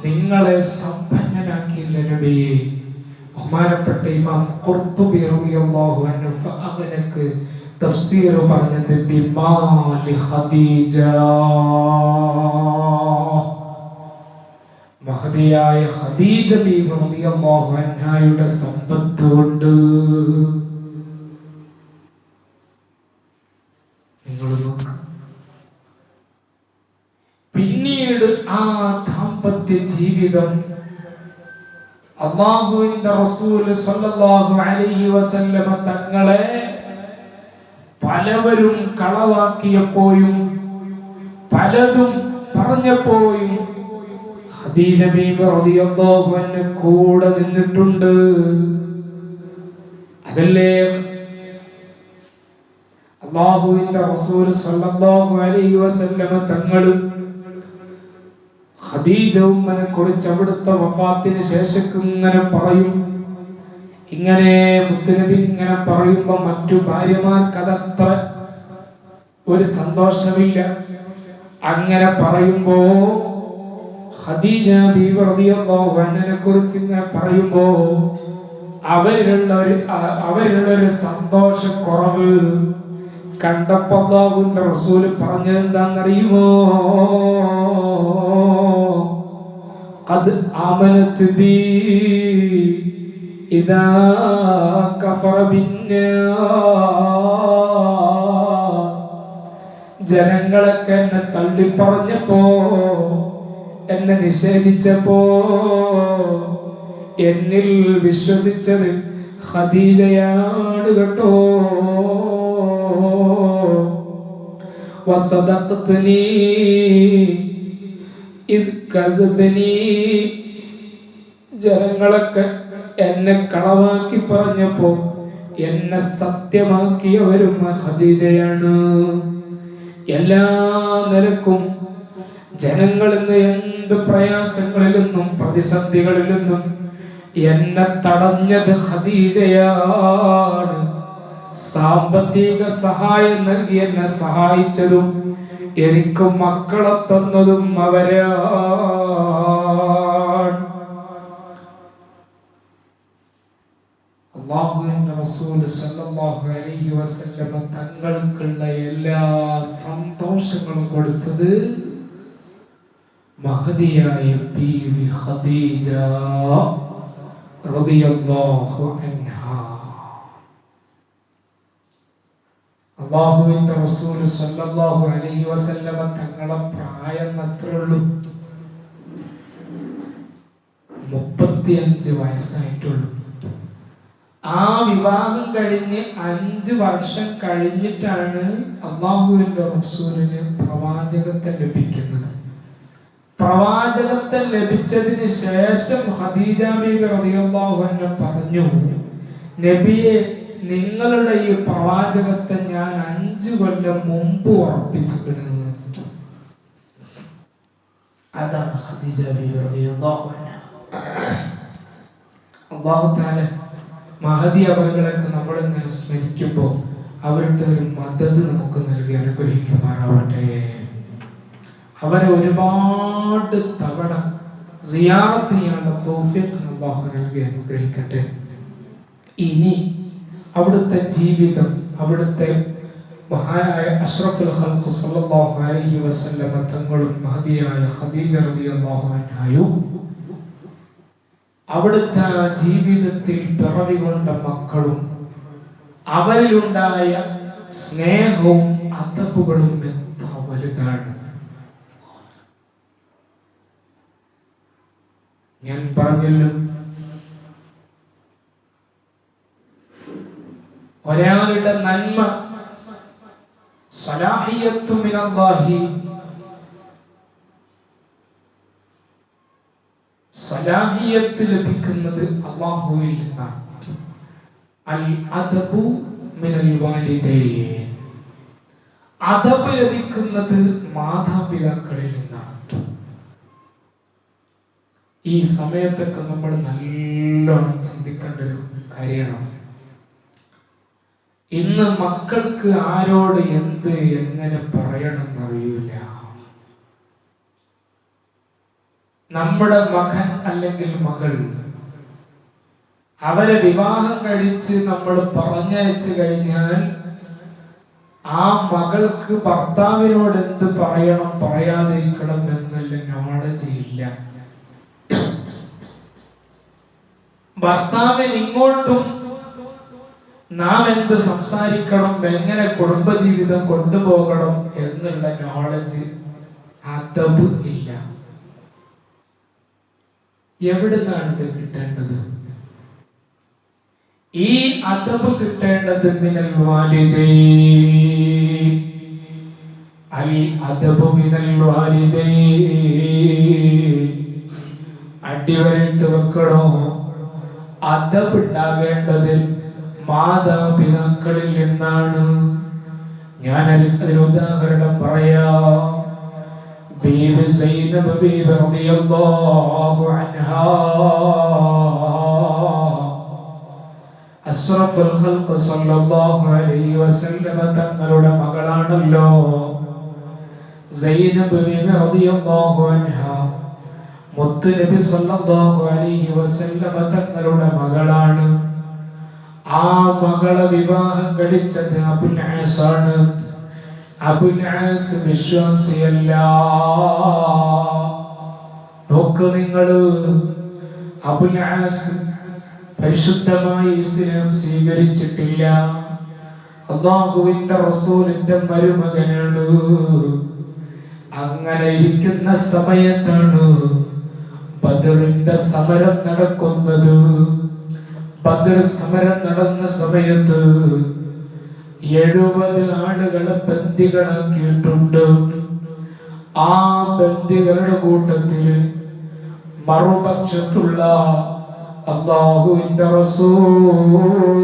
നിങ്ങളെ സമ്പന്നനാക്കിയില്ല നബിയെ. ബഹുമാനപ്പെട്ട ഇമാം ഖുർത്തുബി റളിയല്ലാഹു അൻഹു ഫഅഗ്നക്ക് തഫ്സീർ പറഞ്ഞത് ബിമാലി ഖദീജ, മഹദിയായ ഖദീജ ബീവി റളിയല്ലാഹു അൻഹയുടെ സമ്പത്ത് കൊണ്ട്. നിങ്ങൾ നോക്ക്, പിന്നീട് ആ ദാമ്പത്യ ജീവിതം അല്ലാഹുവിന്റെ റസൂൽ സ്വല്ലല്ലാഹു അലൈഹി വസല്ലമ തങ്ങളെ പലവരും കളവാക്കിയപ്പോഴും പലതും പറഞ്ഞപ്പോഴും ഖദീജ ബീബി റളിയല്ലാഹു അൻഹ കൂടെ നിന്നിട്ടുണ്ട്. അതല്ലേ അല്ലാഹുവിന്റെ റസൂൽ സ്വല്ലല്ലാഹു അലൈഹി വസല്ലമ തങ്ങൾ ഖദീജ ഉമ്മനെ കുറിച്ച് അവിടുത്തെ വഫാത്തിന് ശേഷം ഇങ്ങനെ പറയും. ഇങ്ങനെ മുത്തുനബി ഇങ്ങനെ പറയുമ്പോ മറ്റു ഭാര്യമാർക്ക് അതത്ര ഒരു സന്തോഷമില്ല. അങ്ങനെ പറയുമ്പോ ഖദീജ ബീവി റളിയല്ലാഹു അൻഹയെ കുറിച്ച് ഇങ്ങനെ പറയുമ്പോ അവരിലുള്ള ഒരു സന്തോഷക്കുറവ് കണ്ടപ്പോ അല്ലാഹുവിന്റെ റസൂൽ പറഞ്ഞത് എന്താണെന്നറിയുമോ? ഖദ് ആമനത് ബി ഇദാ കഫറ ബിന്നാസ്. ജനങ്ങളൊക്കെ എന്നെ തള്ളിപ്പറഞ്ഞപ്പോ, എന്നെ നിഷേധിച്ചപ്പോ എന്നിൽ വിശ്വസിച്ചത് ഖദീജയാണ് കേട്ടോ. വസദഖ്തനി ഇദ് കദബനി. ജനങ്ങളൊക്കെ എന്നെ കളവാക്കി പറഞ്ഞപ്പോ എന്നെ സത്യമാക്കിയവരും ഖദീജയാണ്. എല്ലാ നിലക്കും ജനങ്ങളിൽ നിന്ന് എന്ത് പ്രയാസങ്ങളിൽ നിന്നും പ്രതിസന്ധികളിൽ നിന്നും എന്നെ തടഞ്ഞത് ഖദീജയാണ്. സാമ്പത്തിക സഹായം നൽകി എന്നെ സഹായിച്ചതും എനിക്ക് മക്കളെ തന്നതും അവരാണ്. അല്ലാഹുവിന്റെ റസൂൽ സല്ലല്ലാഹു അലൈഹി വസല്ലം തങ്ങൾക്കുള്ള എല്ലാ സന്തോഷങ്ങളും കൊടുത്തത് മഹദിയായ ബീവി ഖദീജ റളിയല്ലാഹു അൻഹാ. അല്ലാഹുവിന്റെ റസൂൽ സല്ലല്ലാഹു അലൈഹി വസല്ലം തങ്ങളെ പ്രായം അത്രയുള്ളൂ, 35 വയസ്സായിട്ടുള്ളൂ. ആ വിവാഹം കഴിഞ്ഞ് 5 വർഷം കഴിഞ്ഞിട്ടാണ് അല്ലാഹുവിന്റെ റസൂലിന് പ്രവാചകത്വം ലഭിക്കുന്നത്. പ്രവാചകത്വം ലഭിച്ചതിന് ശേഷം ഖദീജ ബീവി റളിയല്ലാഹു അൻഹ പറഞ്ഞു, നബിയെ, നിങ്ങളുടെ ഈ പ്രവാചകത്വം ഞാൻ 5 കൊല്ലം മുമ്പ് ഉറപ്പിച്ചിട്ടുണ്ട്. അതാണ് ഖദീജ ബീവി റളിയല്ലാഹു അൻഹ. അല്ലാഹു തആല മഹദി അവരുകളൊക്കെ നമ്മളിങ്ങനെ സ്മരിക്കുമ്പോൾ അവരുടെ ഒരു മദത് നമുക്ക് നൽകി അനുഗ്രഹിക്കുമാറാവട്ടെ. അവരെ ഒരുപാട് തവണ സിയാറത്ത് ചെയ്യാനുള്ള തൗഫീഖ് അല്ലാഹു നൽകി അനുഗ്രഹിക്കട്ടെ. ഇനി അവിടുത്തെ ജീവിതം, അവിടുത്തെ മഹാനായ അഷ്റഫുൽ ഖൽഖ് സല്ലല്ലാഹു അലൈഹി വസല്ലം തങ്ങളും മഹദിയായ ഖദീജ റളിയല്ലാഹു അൻഹയും അവിടുത്തെ ജീവിതത്തിൽ പിറവികൊണ്ട മക്കളും അവരിലുണ്ടായ സ്നേഹവും അദബുകളും എത്ര വലുതാണ്. ഞാൻ പറഞ്ഞല്ലോ, ഒരാളുടെ നന്മ സ്വലാഹിയത്തു മിനല്ലാഹി, സ്വലാഹിയത്ത് ലഭിക്കുന്നത് അല്ലാഹുവിൽ നിന്നാണ്. അൽ അദബു മിനൽ വാലിദൈൻ, അദബ് ലഭിക്കുന്നത് മാതാപിതാക്കളിൽ നിന്നാണ്. ഈ സമയത്തൊക്കെ നമ്മൾ നല്ലോണം ചിന്തിക്കേണ്ട ഒരു കാര്യമാണ്. ഇന്ന് മക്കൾക്ക് ആരോട് എന്ത് എങ്ങനെ പറയണമെന്നറിയില്ല. നമ്മുടെ മകൻ അല്ലെങ്കിൽ മകൾ, അവരെ വിവാഹം കഴിച്ച് നമ്മൾ പറഞ്ഞയച്ചു കഴിഞ്ഞാൽ ആ മകൾക്ക് ഭർത്താവിനോട് എന്ത് പറയണം പറയാതിരിക്കണം എന്നുള്ള നോളജ് ഇല്ല. ഭർത്താവിന് ഇങ്ങോട്ടും നാം എന്ത് സംസാരിക്കണം, എങ്ങനെ കുടുംബജീവിതം കൊണ്ടുപോകണം എന്നുള്ള നോളജ്, അദബ് ഇല്ല. എവിടുന്നാണ് ഇത് കിട്ടേണ്ടത്? ഈ അദബ് കിട്ടേണ്ടത് മിനൽ വാലിദൈൻ, അൽ അദബു മിനൽ വാലിദൈൻ. അടിവരയിട്ട് വെക്കണോ? അദബ് ഉണ്ടാകേണ്ടത് മാതാപിതാക്കളിൽ നിന്നാണ്. ഞാൻ അതിന് ഉദാഹരണം പറയാം. ബീബി സൈനബ് ബീബി റളിയല്ലാഹു അൻഹാ അഷ്റഫുൽ ഖൽഖ് സല്ലല്ലാഹു അലൈഹി വസല്ലം തങ്ങളുടെ മകളാണല്ലോ സൈനബ് ബീബി റളിയല്ലാഹു അൻഹാ. മുത്ത് നബി സല്ലല്ലാഹു അലൈഹി വസല്ലം തങ്ങളുടെ മകളാണ്. ആ മകളെ വിവാഹം കഴിച്ചത് അബുൽ ആസ് ആണ്. അബുൽ ആസ് വിശ്വാസിയല്ല. നോക്ക് നിങ്ങൾ, അബുൽ ആസ് പരിശുദ്ധമായി ഇസ്ലാം സ്വീകരിച്ചിട്ടില്ല. അല്ലാഹുവിന്റെ റസൂലിന്റെ മരുമകനാണ്. അങ്ങനെ ഇരിക്കുന്ന സമയത്താണ് ബദറിന്റെ സമരം നടക്കുന്നത്. ബദർ സമരം നടന്ന സമയത്ത് 70 ആളുകളെ ബന്ദികളാക്കിയിട്ടുണ്ട്. ആ ബന്ദികളുടെ കൂട്ടത്തില് മറുപക്ഷത്തുള്ള അല്ലാഹുവിന്റെ റസൂൽ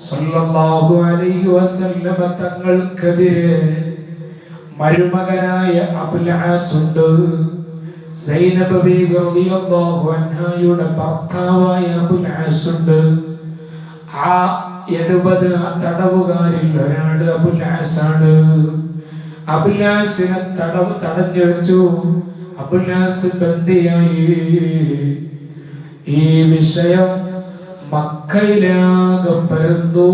സല്ലല്ലാഹു അലൈഹി വസല്ലം തങ്ങൾക്കെതിരെ മരുമകനായ അബുൽ ആസ് ഉണ്ട്. സൈനബ് ബീബി റളിയല്ലാഹു അൻഹയുടെ ഭർത്താവായ അബുൽ ആസ് ഉണ്ട്. ആ 70 തടവുകാരിൽ ഒരാൾ അബുൽ ആസ് ആണ്. അബുൽ ആസിനെ തടഞ്ഞു വെച്ചു. അബുൽ ആസ് ബന്ദിയായി. ഈ വിഷയം മക്കയിലാകെ പരന്നു.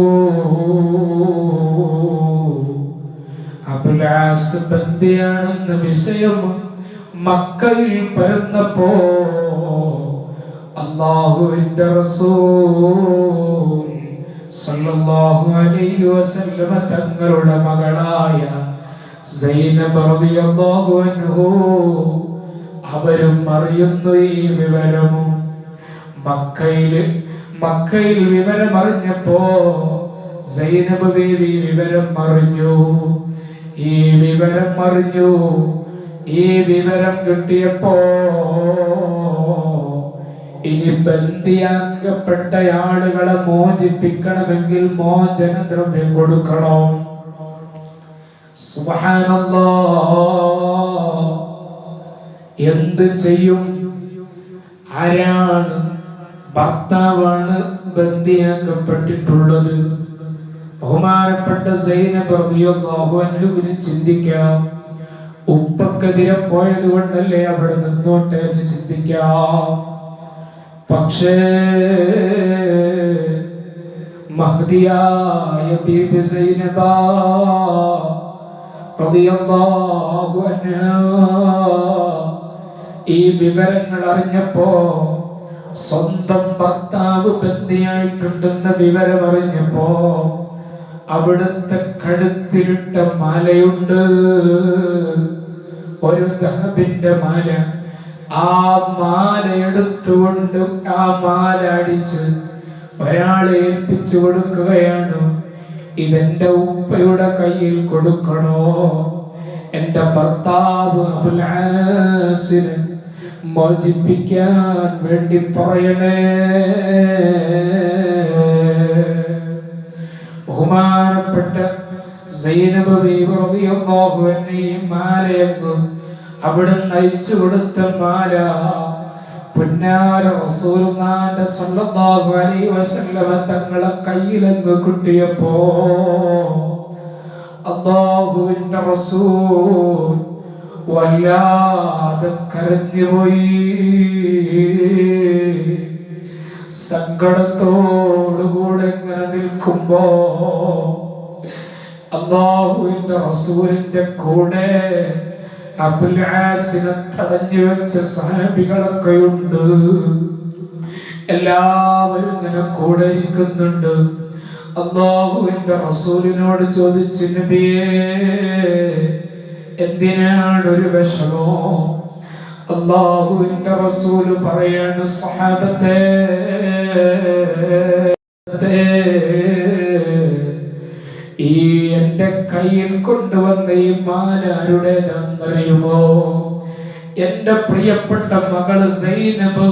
അബുൽ ആസ് ബന്ദിയാണെന്ന വിഷയം മക്കയിൽ പരന്നപ്പോ അല്ലാഹുവിന്റെ റസൂൽ സല്ലല്ലാഹു അലൈഹി വസല്ലം തങ്ങളുടെ മകളായ സൈനബ് റളിയല്ലാഹു അൻഹു അവരും അറിയുന്നു ഈ വിവരം. മക്കയിൽ വിവരം അറിഞ്ഞപ്പോ സൈനബ് ബീവി വിവരം അറിഞ്ഞു. ഈ വിവരം കിട്ടിയപ്പോ ഇനി ബന്ദിയാക്കപ്പെട്ട ആളുകളെ മോചിപ്പിക്കണമെങ്കിൽ മോചനദ്രവ്യം കൊടുക്കണം. സുബ്ഹാനല്ലാഹ്, എന്ത് ചെയ്യും? ആരാണ്? ഭർത്താവാണ് ബന്ദിയാക്കപ്പെട്ടിട്ടുള്ളത്. ബഹുമാനപ്പെട്ട സൈനബ് റളിയല്ലാഹു അൻഹുവിന് ചിന്തിക്കാം, ഉപ്പക്കെതിരെ പോയത് കൊണ്ടല്ലേ അവിടെ നിന്നോട്ടെ എന്ന് ചിന്തിക്കാം. പക്ഷേ മഹ്ദിയായ ബീബി സൈനബ റളിയല്ലാഹു അൻഹാ ഈ വിവരങ്ങൾ അറിഞ്ഞപ്പോ, സ്വന്തം ഭർത്താവ് ബന്ദിയായിട്ടുണ്ടെന്ന വിവരം അറിഞ്ഞപ്പോ, അവിടുത്തെ കഴുത്തിലിട്ട മാലയുണ്ട്, ഒരു ദഹബിന്റെ മാല. ആ മാല എടുത്തുകൊണ്ട് ആ മാല അടിച്ച് ഒരാളെ ഏൽപ്പിച്ചു കൊടുക്കുകയാണ്, ഇതെന്റെ ഉപ്പയുടെ കയ്യിൽ കൊടുക്കണോ, എന്റെ ഭർത്താവ് അബുൽ ആസിനെ മോചിപ്പിക്കാൻ വേണ്ടി പറയണേ. ബഹുമാനപ്പെട്ട സൈനബ് ബീവി റളിയല്ലാഹു അൻഹയും മാലയങ്ങ് അവിടുന്ന് അയച്ചു കൊടുത്ത മാല പുന്നാര റസൂലുള്ളാഹിന്റെ സ്വല്ലല്ലാഹു അലൈഹി വസല്ലമ തങ്ങളെ കയ്യിലങ്ങ് കിട്ടിയപ്പോ അല്ലാഹുവിന്റെ റസൂൽ വല്ലാതെ കരഞ്ഞുപോയി. സങ്കടത്തോടുകൂടെ ഇങ്ങനെ നിൽക്കുമ്പോ അല്ലാഹുവിന്റെ റസൂലിന്റെ കൂടെ അബുൽ ആസിനെ തടഞ്ഞു വെച്ച സഹാബികളൊക്കെയുണ്ട്. എല്ലാവരും ഇങ്ങനെ കൂടെ ഇരിക്കുന്നുണ്ട്. അല്ലാഹുവിന്റെ റസൂലിനോട് ചോദിച്ചു, നബിയേ എന്തിനാണ് ഒരു വിഷമോ? അല്ലാഹുവിന്റെ റസൂല് പറയാണ്, സഹാബത്തെ ഈ എന്റെ കയ്യിൽ കൊണ്ടുവന്ന ഈ മാല ആരുടേതാണെന്നറിയുമോ? എന്റെ പ്രിയപ്പെട്ട മകള് സൈനബ്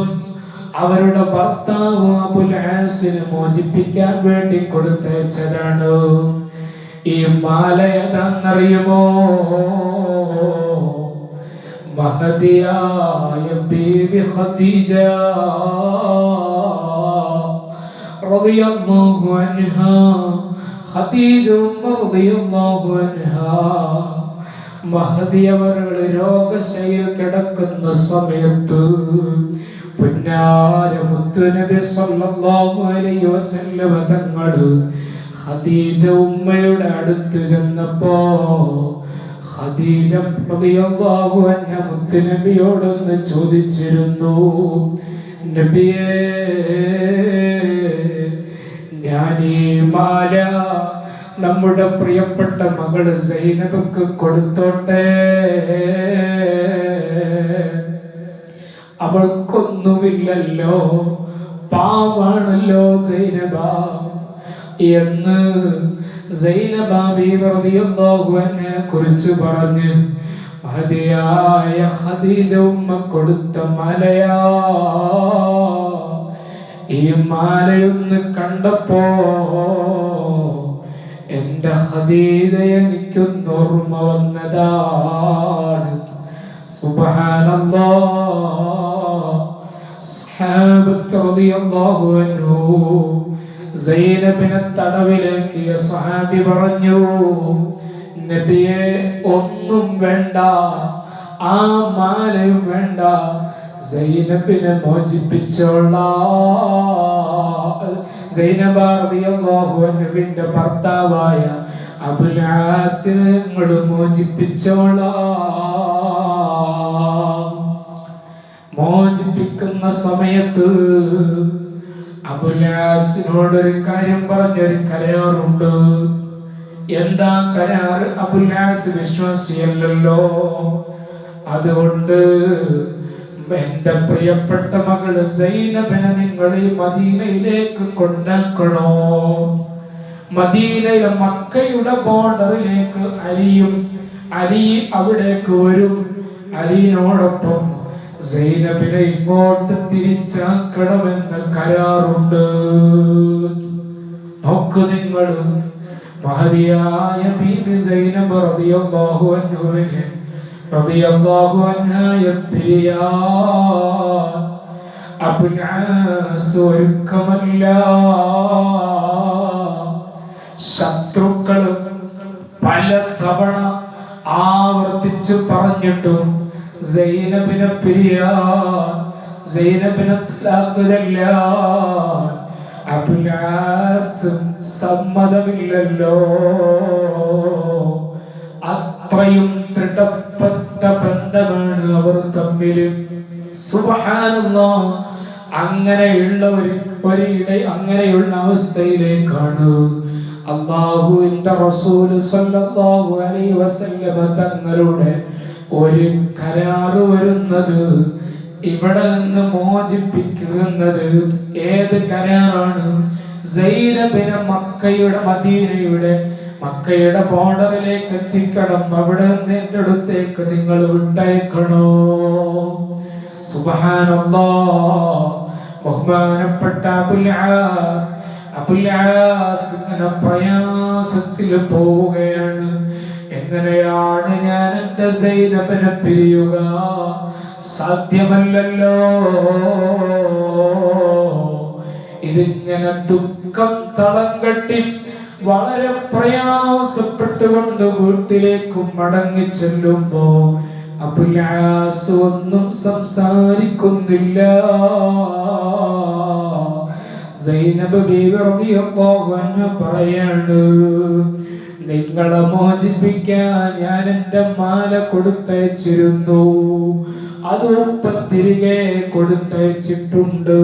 അവരുടെ ഭർത്താവ് അബുൽ ആസിനെ മോചിപ്പിക്കാൻ വേണ്ടി കൊടുത്തയച്ചതാണ്. ഈ മാല ഏതാണെന്നറിയുമോ? മഹദിയായ ബീവി ഖദീജ റളിയല്ലാഹു അൻഹാ, ഖദീജ റളിയല്ലാഹു അൻഹാ മഹദി അവരുടെ രോഗശയിൽ കിടക്കുന്ന സമയത്ത് പുന്നാര മുത്തുനബി സല്ലല്ലാഹു അലൈഹി വസല്ലം തങ്ങൾ ഖദീജ ഉമ്മയുടെ അടുത്ത് ചെന്നപ്പോ ഖദീജ റളിയല്ലാഹു അൻഹ മുത്തുനബിയോടൊന്ന് ചോദിച്ചിരുന്നു, നബിയേ ഞാൻ ഈ മാല നമ്മുടെ പ്രിയപ്പെട്ട മകള് സൈനബക്ക് കൊടുത്തോട്ടെ? അവൾക്കൊന്നുമില്ലല്ലോ, പാവാണല്ലോ സൈനബ എന്ന് സൈനബ ബീവി റളിയല്ലാഹു അൻഹയെ കുറിച്ച് പറഞ്ഞ് മഹദിയായ ഖദീജ ഉമ്മ കൊടുത്ത മാലയാ. ഈ മാലയൊന്ന് കണ്ടപ്പോ എന്റെ ഖദീജ എനിക്കൊന്ന് ഓർമ്മ വന്നതാണ്. സുബ്ഹാനല്ലാഹ്. സഹാബത്ത് റളിയല്ലാഹു അൻഹു സൈനബിനെ തടവിലേക്ക് സഹാബി പറഞ്ഞു, നബിയെ ഒന്നും വേണ്ട, ആ മാലയും വേണ്ട, സൈനബിനെ മോചിപ്പിച്ചോളാം. സൈനബ റളിയല്ലാഹു അൻഹുവിന്റെ ഭർത്താവായ അബുൽ ആസിനെ നിങ്ങൾ മോചിപ്പിച്ചോളാം. മോചിപ്പിക്കുന്ന സമയത്ത് അബുൽ ആസിനോടൊരു കാര്യം പറഞ്ഞൊരു കരാറുണ്ട്. എന്താ കരാർ? അബുൽ ആസ് വിശ്വാസിയല്ലല്ലോ, അതുകൊണ്ട് എന്റെ പ്രിയപ്പെട്ട മകള് സൈനബിനെ നിങ്ങൾ ഈ മദീനയിലേക്ക് കൊണ്ടാക്കണോ? മദീനയിലെ മക്കയുടെ ബോർഡറിലേക്ക് അലി അവിടേക്ക് വരും. അലിയോടൊപ്പം സൈനബിനെ ഇങ്ങോട്ട് തിരിച്ചാക്കണമെന്ന കരാറുണ്ട്. നോക്കു നിങ്ങൾ, മഹദിയായ ബീബി സൈനബ് റളിയല്ലാഹു അൻഹുവിനെ റളിയല്ലാഹു അൻഹയെ പിരിയാൻ അബുൽ ആസ് ഒരുക്കമല്ല. ശത്രുക്കൾ പല തവണ ആവർത്തിച്ചു പറഞ്ഞിട്ടും സൈനബിനെ പിരിയാൻ, സൈനബിനെ തലാഖ് ചൊല്ലാൻ അബുൽ ആസ് സമ്മതമില്ലല്ലോ. അത്രയും ദൃഢപ്പെട്ട ബന്ധമാണ് അവർ തമ്മിൽ. സുബ്ഹാനല്ലാഹ്. അങ്ങനെയുള്ള അങ്ങനെയുള്ള അവസ്ഥയിലേക്കാണ് അല്ലാഹുവിന്റെ റസൂൽ സ്വല്ലല്ലാഹു അലൈഹി വസല്ലം തങ്ങളുടെ ഒരു കരാറ് വരുന്നത്. ഇവിടെ നിന്ന് മോചിപ്പിക്കുന്നത് ഏത് കരാറാണ്? സൈനബിനെ മക്കയുടെ ബോർഡറിലേക്ക് എത്തിക്കണം. അവിടെ നിന്ന് എന്റെ അടുത്തേക്ക് നിങ്ങൾ വിട്ടയക്കണോ? സുബ്ഹാനല്ലാഹ്. ബഹുമാനപ്പെട്ട അബുൽ ആസ് ഇങ്ങനെ പ്രയാസത്തിൽ പോവുകയാണ്. എങ്ങനെയാണ് ഞാൻ എന്റെ സൈനബിനെ പിരിയുക? സാധ്യമല്ലല്ലോ. ഇതിങ്ങനെ ദുഃഖം തളം കെട്ടി വളരെ പ്രയാസപ്പെട്ടുകൊണ്ട് വീട്ടിലേക്ക് മടങ്ങി ചെല്ലുമ്പോ അബുൽ ആസ് ഒന്നും സംസാരിക്കുന്നില്ല. സൈനബ് ബീവി റളിയല്ലാഹു അൻഹ പറയാണ്, നിങ്ങളെ മോചിപ്പിക്കാൻ ഞാൻ എന്റെ മാല കൊടുത്തയച്ചിരുന്നു, അത് ഇപ്പം തിരികെ കൊടുത്തയച്ചിട്ടുണ്ട്.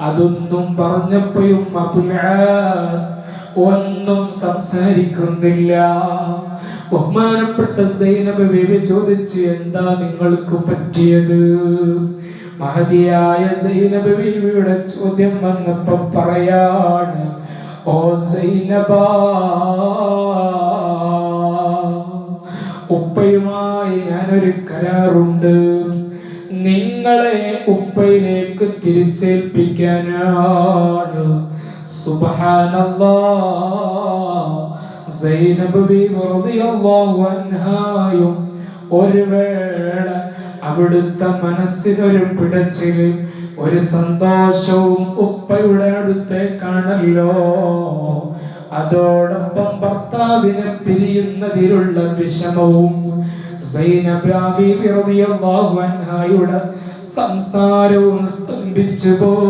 അതൊന്നും പറഞ്ഞപ്പോഴും അബുൽ ആസ് ഒന്നും സംസാരിക്കുന്നില്ല. ബഹുമാനപ്പെട്ട സൈനബ് ബീവി ചോദിച്ചു, എന്താ നിങ്ങൾക്ക് പറ്റിയത്? മഹദിയായ സൈനബ് ബീവിയുടെ ചോദ്യം വന്നപ്പോ പറയാണ്, ഓ സൈനബ, ഉപ്പയുമായി ഞാനൊരു കരാറുണ്ട്. നിങ്ങളെ ഉപ്പയിലേക്ക് തിരിച്ചേൽപ്പിക്കാനാണ്. സുബ്ഹാനല്ലാഹ്. സൈനബ് ബീവി റളിയല്ലാഹു അൻഹായും ഒരു വേള അവിടുത്തെ മനസ്സിനൊരു പിടച്ചില്, ഒരു സന്തോഷവും ഉപ്പയുടെ അടുത്തേക്കാണല്ലോ. അതോടൊപ്പം ഭർത്താവിനെ പിരിയുന്നതിലുള്ള വിഷമവും സൈനബ് ബീവി റളിയല്ലാഹു അൻഹായുടെ സംസാരവും സ്തംഭിച്ചു പോയി.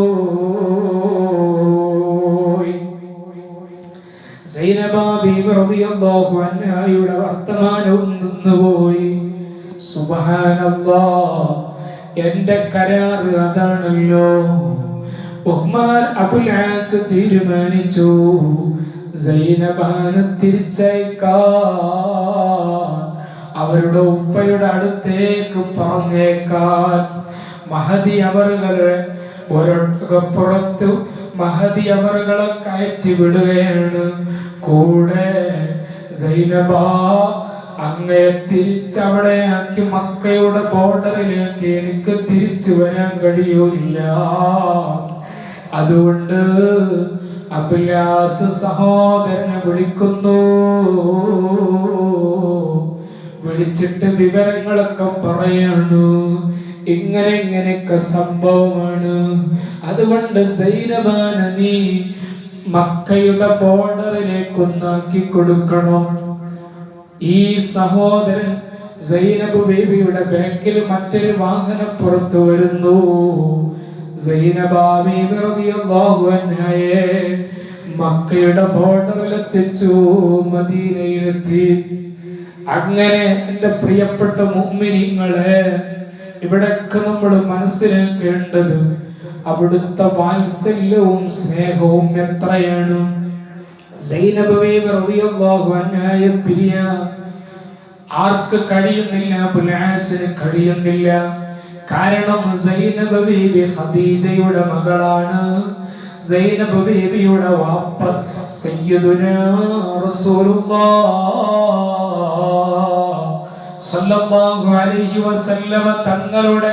സൈനബ് ബീവി റളിയല്ലാഹു അൻഹായുടെ വർത്തമാനവും നിന്നുപോയി. സുബ്ഹാനല്ലാഹ്. എന്റെ കരാർ അതാണല്ലോ. ബഹുമാൻ അബുൽ ആസ് തീരുമാനിച്ചു സൈനബിനെ തിരിച്ചയക്കാൻ, അവരുടെ ഉപ്പയുടെ അടുത്തേക്ക് പറഞ്ഞേക്കാൻ. മഹദി അവറുകളെ ഒരൊട്ടകപ്പുറത്ത് മഹദി അവറുകളെ കയറ്റി വിടുകയാണ്. കൂടെ സൈനബ അങ്ങേ തിരിച്ചവിടെ ആക്കി മക്കയുടെ ബോർഡറിലേക്ക് എനിക്ക് തിരിച്ചു വരാൻ കഴിയൂല. അതുകൊണ്ട് അബുൽ ആസ് സഹോദരനെ വിളിക്കുന്നു. വിളിച്ചിട്ട് വിവരങ്ങളൊക്കെ പറയാണ്. ഇങ്ങനെയൊക്കെ സംഭവമാണ്. അതുകൊണ്ട് സൈനബിനെ നീ മക്കയുടെ ബോർഡറിലേക്ക് ഒന്നാക്കി കൊടുക്കണം. ഈ സഹോദരൻ സൈനബ് ബീവിയുടെ ബാക്കിൽ മറ്റൊരു വാഹനം പുറത്തു വരുന്നു. സൈനബ് ബീവി റളിയല്ലാഹു അൻഹയെ മക്കയുടെ ബോർഡറിലെത്തിച്ചു, മദീനയിലെത്തി. അങ്ങനെ എൻ്റെ പ്രിയപ്പെട്ട മുഅ്മിനീങ്ങളെ, ഇവിടൊക്കെ നമ്മൾ മനസ്സിലാക്കേണ്ടത് അവിടുത്തെ വാത്സല്യവും സ്നേഹവും എത്രയാണ്. സൈനബ് ബീവി റളിയല്ലാഹു അൻഹയെ പിരിയാൻ ആർക്ക് കഴിയുന്നില്ല? അബുൽ ആസിന് കഴിയുന്നില്ല. കാരണം സൈനബ് ബീവി ഖദീജയുടെ മകളാണ്. സൈനബ് ബീവിയുടെ വാപ്പ സയ്യിദുനാ റസൂലുള്ളാഹ് സ്വല്ലല്ലാഹു അലൈഹി വസല്ലമ തങ്ങളുടെ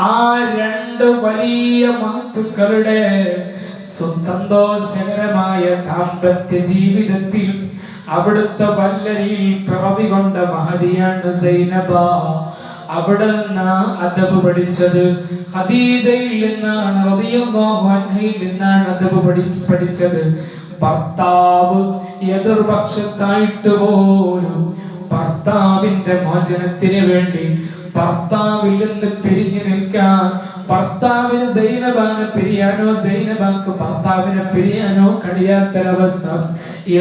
ആ രണ്ട് വലിയ മഹത്തുക്കളുടെ സന്തോഷകരമായ ദാമ്പത്യ ജീവിതത്തിൽ അവിടുത്തെ വല്ലരിയിൽ പിറവികൊണ്ട മഹദിയാണ് സൈനബ. അവിടെ നിന്നാണ് അദബ് പഠിച്ചത്. ഖദീജയിൽ നിന്നാണ് റളിയല്ലാഹു അൻഹയിൽ നിന്നാണ് അദബ് പഠിച്ചത്. ഭർത്താവ് എതിർപക്ഷത്തായിട്ട് പോലും ഭർത്താവിന്റെ മോചനത്തിന് വേണ്ടി, ഭർത്താവിൽ നിന്ന് പിരിഞ്ഞു നിൽക്കാൻ, ഭർത്താവിന് സൈനബിനെ പിരിയാനോ സൈനബക്ക് ഭർത്താവിനെ പിരിയാനോ കഴിയാത്തൊരവസ്ഥ.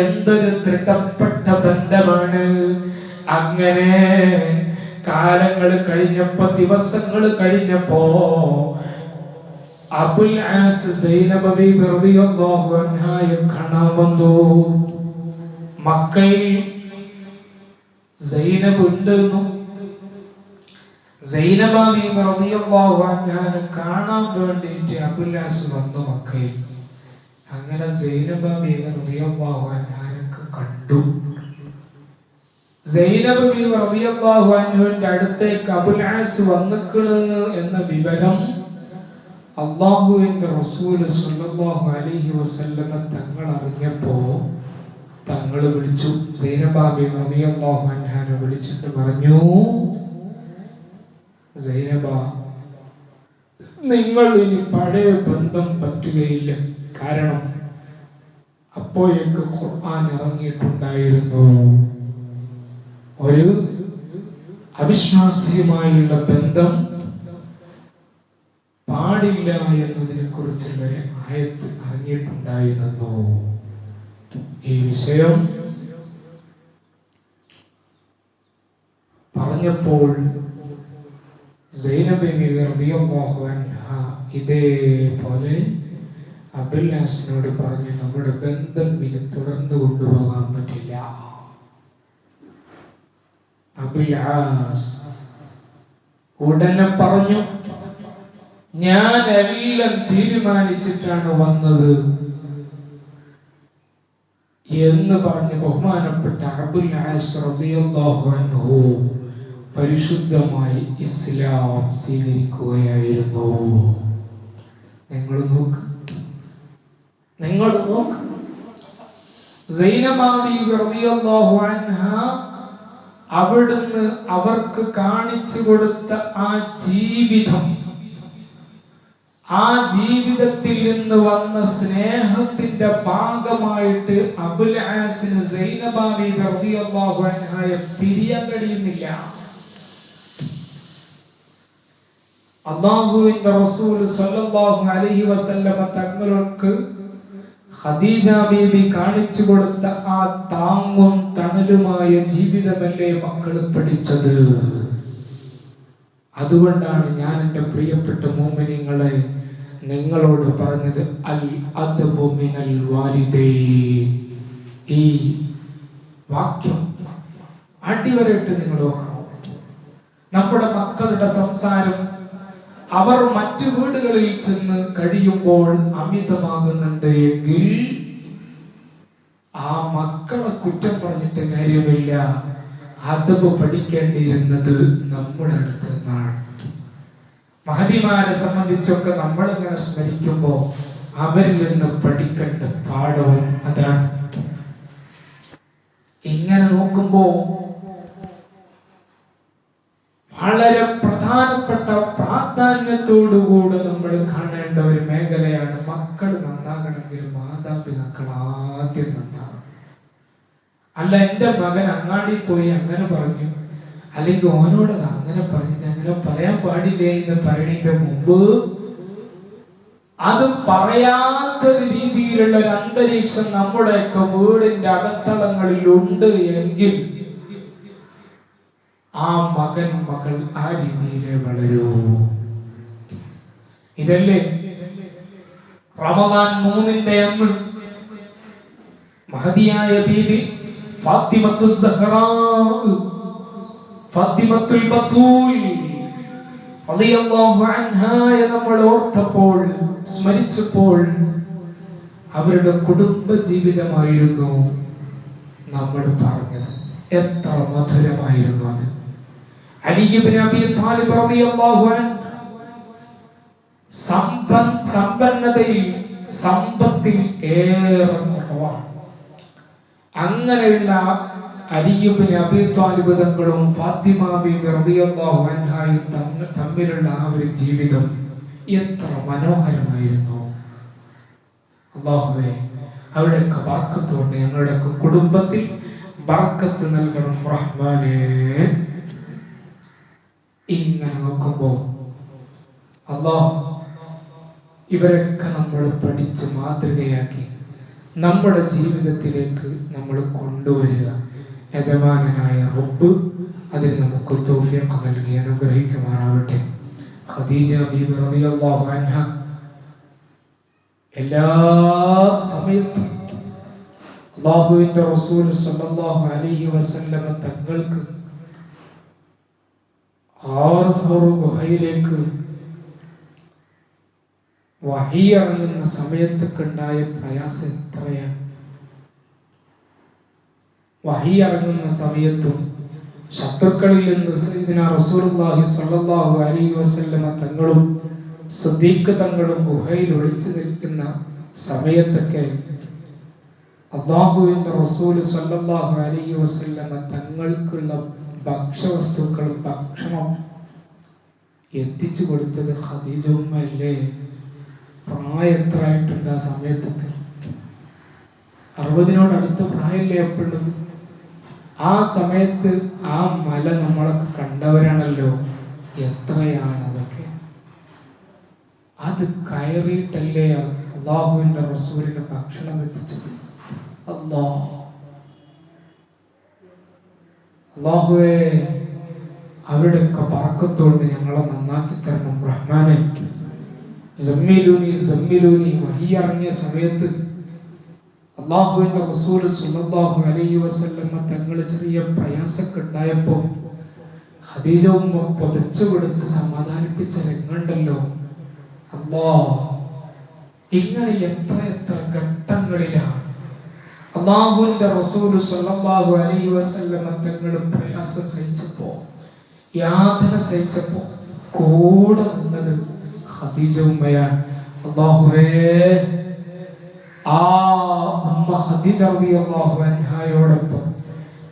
എന്തൊരു ദൃഢപ്പെട്ട ബന്ധമാണ്. അങ്ങനെ കാലങ്ങൾ കഴിഞ്ഞപ്പോ, ദിവസങ്ങൾ കഴിഞ്ഞപ്പോ അബുൽ ആസ് സൈനബ് ബീവി റളിയല്ലാഹു അൻഹയെ കാണാൻ വന്നു. മക്കയിൽ സൈനബ് ഉണ്ടെന്നും സൈനബ ബീവി റളിയല്ലാഹു അൻഹയെ കാണാൻ വേണ്ടിയിട്ട് അബുൽ ആസ് വന്നു മക്കയിൽ. അങ്ങനെ സൈനബ ബീവി റളിയല്ലാഹു അൻഹയെ കണ്ടു. സൈനബ ബീവി റളിയല്ലാഹു അൻഹയുടെ അടുത്തേക്ക് അബുൽ ആസ് വന്നിക്കണ് എന്ന വിവരം അല്ലാഹുവിന്റെ റസൂൽ സ്വല്ലല്ലാഹു അലൈഹി വസല്ലമ തങ്ങൾ അറിഞ്ഞപ്പോൾ തങ്ങൾ വിളിച്ചു. സൈനബ ബീവി റളിയല്ലാഹു അൻഹയെ വിളിച്ചിട്ട് പറഞ്ഞു, സൈനബ, നിങ്ങൾ ഇനി പഴയ ബന്ധം പറ്റുകയില്ല. കാരണം അപ്പോഴേക്ക് ഖുർആൻ ഇറങ്ങിയിട്ടുണ്ടായിരുന്നു. ഒരു അവിശ്വാസിയുമായുള്ള ബന്ധം പാടില്ല എന്നതിനെ കുറിച്ചുള്ള ആയത്ത് ഇറങ്ങിയിട്ടുണ്ടായിരുന്നു. ഈ വിഷയം പറഞ്ഞപ്പോൾ സൈനബ ബീവി റളിയല്ലാഹു അൻഹ ഇതേപോലെ അബുൽ ആസിനോട് പറഞ്ഞു, നമ്മുടെ ബന്ധം ഇനി തുടർന്നു കൊണ്ടുപോകാൻ പറ്റില്ല. അബുൽ ആസ് ഉടനെ പറഞ്ഞു, ഞാൻ എല്ലാം തീരുമാനിച്ചിട്ടാണ് വന്നത് എന്ന് പറഞ്ഞ് ബഹുമാനപ്പെട്ട അബുൽ ആസ് റളിയല്ലാഹു അൻഹു പരിശുദ്ധമായി ഇസ്ലാം സ്വീകരിക്കുകയായിരുന്നു. നിങ്ങൾ നോക്ക് സൈനബ ബീവി റളിയല്ലാഹു അൻഹ അവിടുന്ന് അവർക്ക് കാണിച്ചു കൊടുത്ത ആ ജീവിതത്തിൽ നിന്ന് വന്ന സ്നേഹത്തിന്റെ ഭാഗമായിട്ട് അബുൽ ആസിന് സൈനബ ബീവി റളിയല്ലാഹു അൻഹയെ പിരിയാൻ കഴിയുന്നില്ല. അല്ലാഹുവിന്റെ റസൂൽ സ്വല്ലല്ലാഹു അലൈഹി വസല്ലമ തങ്ങൾക്ക് ഖദീജ ബീബി കാണിച്ചു കൊടുത്ത ആ താങ്ങും തണലുമായ ജീവിതമല്ലേ മക്കൾ പഠിച്ചത്. അതുകൊണ്ടാണ് ഞാൻ എൻ്റെ പ്രിയപ്പെട്ട മുഅ്മിനീങ്ങളെ നിങ്ങളോട് പറഞ്ഞത്, അൽ അദ്ബു മിനൽ വാലിദൈൻ. ഈ വാക്യം അടിവരയിട്ട് നിങ്ങൾ നോക്കണം. നമ്മുടെ മക്കളുടെ സംസാരം അവർ മറ്റു വീടുകളിൽ ചെന്ന് കഴിയുമ്പോൾ അമിതമാകുന്നുണ്ട് എങ്കിൽ ആ മക്കളെ കുറ്റം പറഞ്ഞിട്ട് കാര്യമില്ല. അദബ് പഠിക്കേണ്ടിയിരുന്നത് നമ്മുടെ അടുത്ത് നിന്നാണ്. മഹതിമാരെ സംബന്ധിച്ചൊക്കെ നമ്മളിങ്ങനെ സ്മരിക്കുമ്പോൾ അവരിൽ നിന്ന് പഠിക്കേണ്ട പാഠവും അതാണ്. ഇങ്ങനെ നോക്കുമ്പോ വളരെ പ്രധാനപ്പെട്ട പ്രാധാന്യത്തോടുകൂടെ നമ്മൾ കാണേണ്ട ഒരു മേഖലയാണ് മക്കൾ നന്നാകണമെങ്കിൽ മാതാപിതാക്കൾ ആദ്യം നന്നാകണം. അല്ല, എൻ്റെ മകൻ അങ്ങാടി പോയി അങ്ങനെ പറഞ്ഞു, അല്ലെങ്കിൽ ഓനോട് അങ്ങനെ പറഞ്ഞിട്ട് അങ്ങനെ പറയാൻ പാടില്ലേ എന്ന് പറയുന്നതിന്റെ മുമ്പ് അത് പറയാത്തൊരു രീതിയിലുള്ള ഒരു അന്തരീക്ഷം നമ്മുടെയൊക്കെ വീടിന്റെ അകത്തളങ്ങളിൽ ഉണ്ട് എങ്കിൽ ആ മകൻ മകൾ ആ രീതിയിലേ വളരൂ. ഇതല്ലേ റമദാൻ 3-ന്റെ അന്ന് മഹദിയായ ബീവി ഫാത്തിമത്തുൽ സഹ്റാ, ഫാത്തിമത്തുൽ ബത്തൂൽ റളിയല്ലാഹു അൻഹായെ നമ്മൾ ഓർത്തപ്പോൾ, സ്മരിച്ചപ്പോൾ അവരുടെ കുടുംബ ജീവിതമായിരുന്നു നമ്മൾ പറഞ്ഞത്. എത്ര മധുരമായിരുന്നു അത്. അലി ഇബ്നു അബീ ത്വാലിബ് റളിയല്ലാഹു അൻഹു സമ്പന്നതയിൽ സമ്പത്തിൽ ഏറെ കുറവാണ്. അങ്ങനെയുള്ള അലി ഇബ്നു അബീ ത്വാലിബ് തങ്ങളും ഫാത്തിമ ബീവി റളിയല്ലാഹു അൻഹയും തമ്മിലുള്ള ആ ഒരു ജീവിതം എത്ര മനോഹരമായിരുന്നു. അല്ലാഹുവേ, അവിടെയൊക്കെ ബർക്കത്തുണ്ട്. ഞങ്ങളുടെയൊക്കെ കുടുംബത്തിൽ ബർക്കത്ത് നൽകണം റഹ്മാനേ. ഇങ്ങനെ നോക്കുമ്പോൾ അല്ലാഹ് ഇവരൊക്കെ നമ്മൾ പഠിച്ച് മാതൃകയാക്കി നമ്മുടെ ജീവിതത്തിലേക്ക് നമ്മൾ കൊണ്ടുവരിക. യജമാനനായ റബ്ബ് അതിന് നമുക്ക് തൗഫീഖ് നൽകി അനുഗ്രഹിക്കുമാറാവട്ടെ. ഖദീജ ബീവി റളിയല്ലാഹു അൻഹ എല്ലാ സമയത്തും അല്ലാഹുവിന്റെ റസൂൽ സ്വല്ലല്ലാഹു അലൈഹി വസല്ലം തങ്ങൾക്ക് ഗുഹയിലേക്ക് വഹി ഇറങ്ങുന്ന സമയത്തൊക്കെ ഉണ്ടായ പ്രയാസം എത്രയാണ്. വഹി ഇറങ്ങുന്ന സമയത്തും ശത്രുക്കളിൽ നിന്ന് സയ്യിദുനാ റസൂലുള്ളാഹി സ്വല്ലല്ലാഹു അലൈഹി വസല്ലമ തങ്ങളും സിദ്ദീഖ് തങ്ങളും ഗുഹയിൽ ഒളിച്ചു നിൽക്കുന്ന സമയത്തൊക്കെ അല്ലാഹുവിന്റെ റസൂൽ സ്വല്ലല്ലാഹു അലൈഹി വസല്ലമ തങ്ങൾക്കുള്ള ഭക്ഷ്യവസ്തുക്കളും ഭക്ഷണം എത്തിച്ചു കൊടുത്തത് ഖദീജ ഉമ്മയല്ലേ. പ്രായം എത്രയായിട്ടുണ്ട് ആ സമയത്തൊക്കെ? 60-നോടടുത്ത പ്രായമല്ലേ അപ്പോഴുള്ളത്. ആ സമയത്ത് ആ മല നമ്മളൊക്കെ കണ്ടവരാണല്ലോ. എത്രയാണ് അതൊക്കെ. അത് കയറിയിട്ടല്ലേ അല്ലാഹുവിന്റെ റസൂലിന്റെ ഭക്ഷണം എത്തിച്ചത്. അല്ലാഹുവേ, അവിടെയൊക്കെ ബർക്കത്തോണ്ട് ഞങ്ങളെ നന്നാക്കി തരണം റഹ്മാനെ. സമ്മിലൂനി വഹി ഇറങ്ങിയ സമയത്ത് അല്ലാഹുവിന്റെ റസൂൽ സ്വല്ലല്ലാഹു അലൈഹി വസല്ലമ തങ്ങൾ ചെറിയ പ്രയാസമൊക്കെ ഉണ്ടായപ്പോൾ ഖദീജ ഉമ്മ പൊതച്ചു കൊടുത്ത് സമാധാനിപ്പിച്ച രംഗമുണ്ടല്ലോ. ഇങ്ങനെ എത്ര ഘട്ടങ്ങളിലാണ് അല്ലാഹുവിന്റെ റസൂൽ സ്വല്ലല്ലാഹു അലൈഹി വസല്ലമ തങ്ങൾ പ്രയാസം സഹിച്ചപ്പോ, യാതന സഹിച്ചപ്പോ കൂടെ നിന്നത് ഖദീജ ഉമ്മയാണ്. അല്ലാഹുവേ, ആ ഉമ്മ ഖദീജ റളിയല്ലാഹു അൻഹയോടൊപ്പം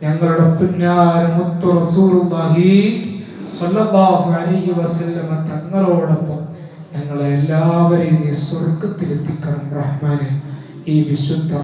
ഞങ്ങളുടെ പുന്നാര മുത്തു റസൂലുള്ളാഹി സ്വല്ലല്ലാഹു അലൈഹി വസല്ലമ തങ്ങളോടൊപ്പം ഞങ്ങളെ എല്ലാവരെയും നീ സ്വർഗ്ഗത്തിലെത്തിക്കണം റഹ്മാനെ. ഈ വിശുദ്ധ